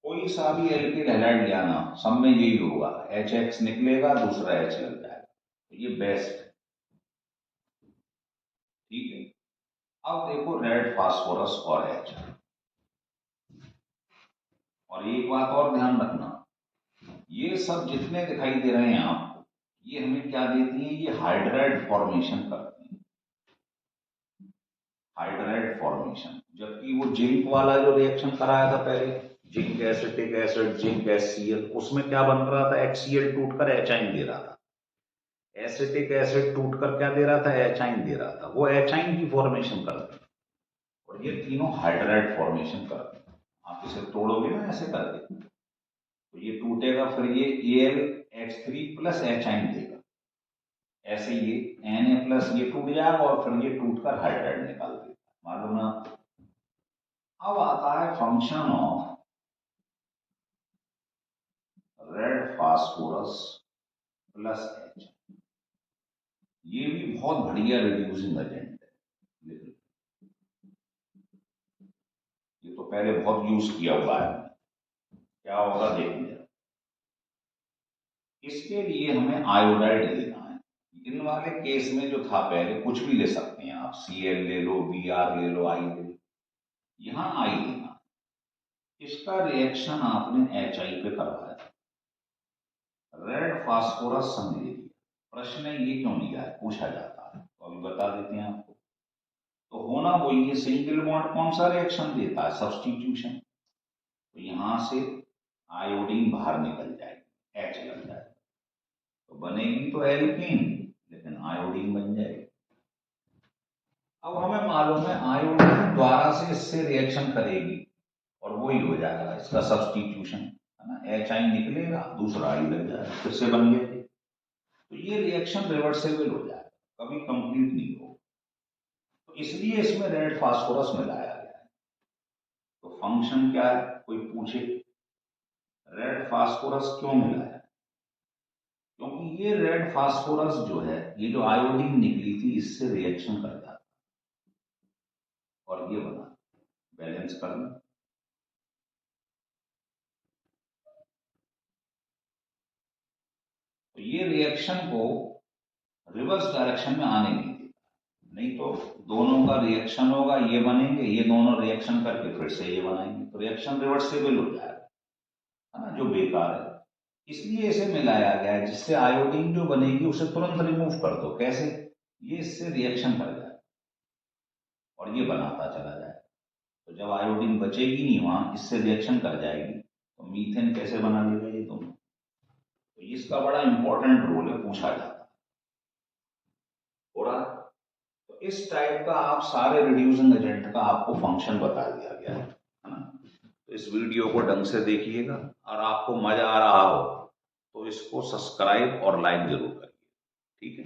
कोई सा भी एल्केल हैलाइड ले आना, सब में यही होगा, HX निकलेगा, दूसरा H लग जाएगा। तो ये बेस्ट है। ठीक है, अब देखो रेड फास्फोरस और H। और एक बात और ध्यान रखना, ये सब जितने दिखाई दे रहे हैं आपको, ये हमें क्या देती हैं? ये हाइड्राइड फॉर्मेशन करती हैं, हाइड्राइड फॉर्मेशन। जबकि वो जिंक वाला जो रिएक्शन कराया था पहले, zinc acetic acid, zinc HCl, उसमें क्या बन रहा था? HCl टूटकर एचाइन दे रहा था। एसिटिक एसिड टूटकर क्या दे रहा था? एचाइन दे रहा था। वो एचाइन की फॉर्मेशन करते हैं और ये तीनों हाइड्राइड फॉर्मेशन करते हैं। आप इसे तोड़ोगे ना ऐसे करके, तो ये टूटेगा, फिर ये AlH3 प्लस एचाइन देगा। ऐसे ये Na प्लस ये टूट जाएगा और फिर ये टूटकर हाइड्राइड निकाल देगा। मालूम ना? अब आता है function of red phosphorus plus H। ये भी बहुत बढ़िया रिड्यूसिंग एजेंट है। ये तो पहले बहुत यूज किया हुआ है। क्या होगा देखेंगे। इसके लिए हमें आयोडाइड लेना है। इन वाले केस में जो था पहले, कुछ भी ले सकते हैं आप, Cl ले लो, Br ले लो, I ले लो। यहां I लेना। इसका रिएक्शन आपने HI पे करवाया, रेड फास्फोरस हमने ले लिया। प्रश्न ये क्यों लिया है पूछा जाता है, तो अभी बता देते हैं आपको। तो होना वही है, सिंगल बॉन्ड कौन सा रिएक्शन देता है? सब्स्टिट्यूशन। तो यहां से आयोडीन बाहर निकल जाएगी, H लग जाएगा, तो बनेगी तो एल्कीन, लेकिन आयोडीन बन जाएगी। अब हमें मालूम है आयोडीन द्वारा से इससे रिएक्शन करेगी और वही हो जाएगा इसका सब्स्टिट्यूशन, है ना। HI निकलेगा, दूसरा I लग जाएगा, फिर से बन गया। तो ये रिएक्शन रिवर्सेबल हो जाएगा, कभी कंप्लीट नहीं होगा। तो इसलिए इसमें रेड फास्फोरस मिलाया गया है। तो फंक्शन क्या है? कोई पूछे रेड फास्फोरस क्यों मिलाया? क्योंकि ये रेड फास्फोरस जो है, ये जो आयोडीन निकली थी, इससे रिएक्शन कर जाता और ये बना, बैलेंस करना। तो ये रिएक्शन को रिवर्स डायरेक्शन में आने नहीं देता, नहीं तो दोनों का रिएक्शन होगा, ये बनेंगे, ये दोनों रिएक्शन करके फिर से ये बनाएंगे, तो रिएक्शन रिवर्सेबल हो जाएगा, है ना, जो बेकार है। इसलिए इसे मिलाया गया है, जिससे आयोडीन जो बनेगी उसे तुरंत रिमूव कर दो। कैसे? ये इससे रिएक्शन कर जाए और ये बनाता चला जाए। तो जब आयोडीन बचेगी नहीं वहां, इससे रिएक्शन कर जाएगी, तो मीथेन कैसे बना लेगा ये दोनों। तो इसका बड़ा इंपॉर्टेंट रोल है, पूछा जाता है। और तो इस टाइप का आप सारे रिड्यूसिंग एजेंट का आपको फंक्शन बता दिया गया है ना। तो इस वीडियो को ढंग से देखिएगा, और आपको मजा आ रहा हो तो इसको सब्सक्राइब और लाइक जरूर करिए। ठीक है।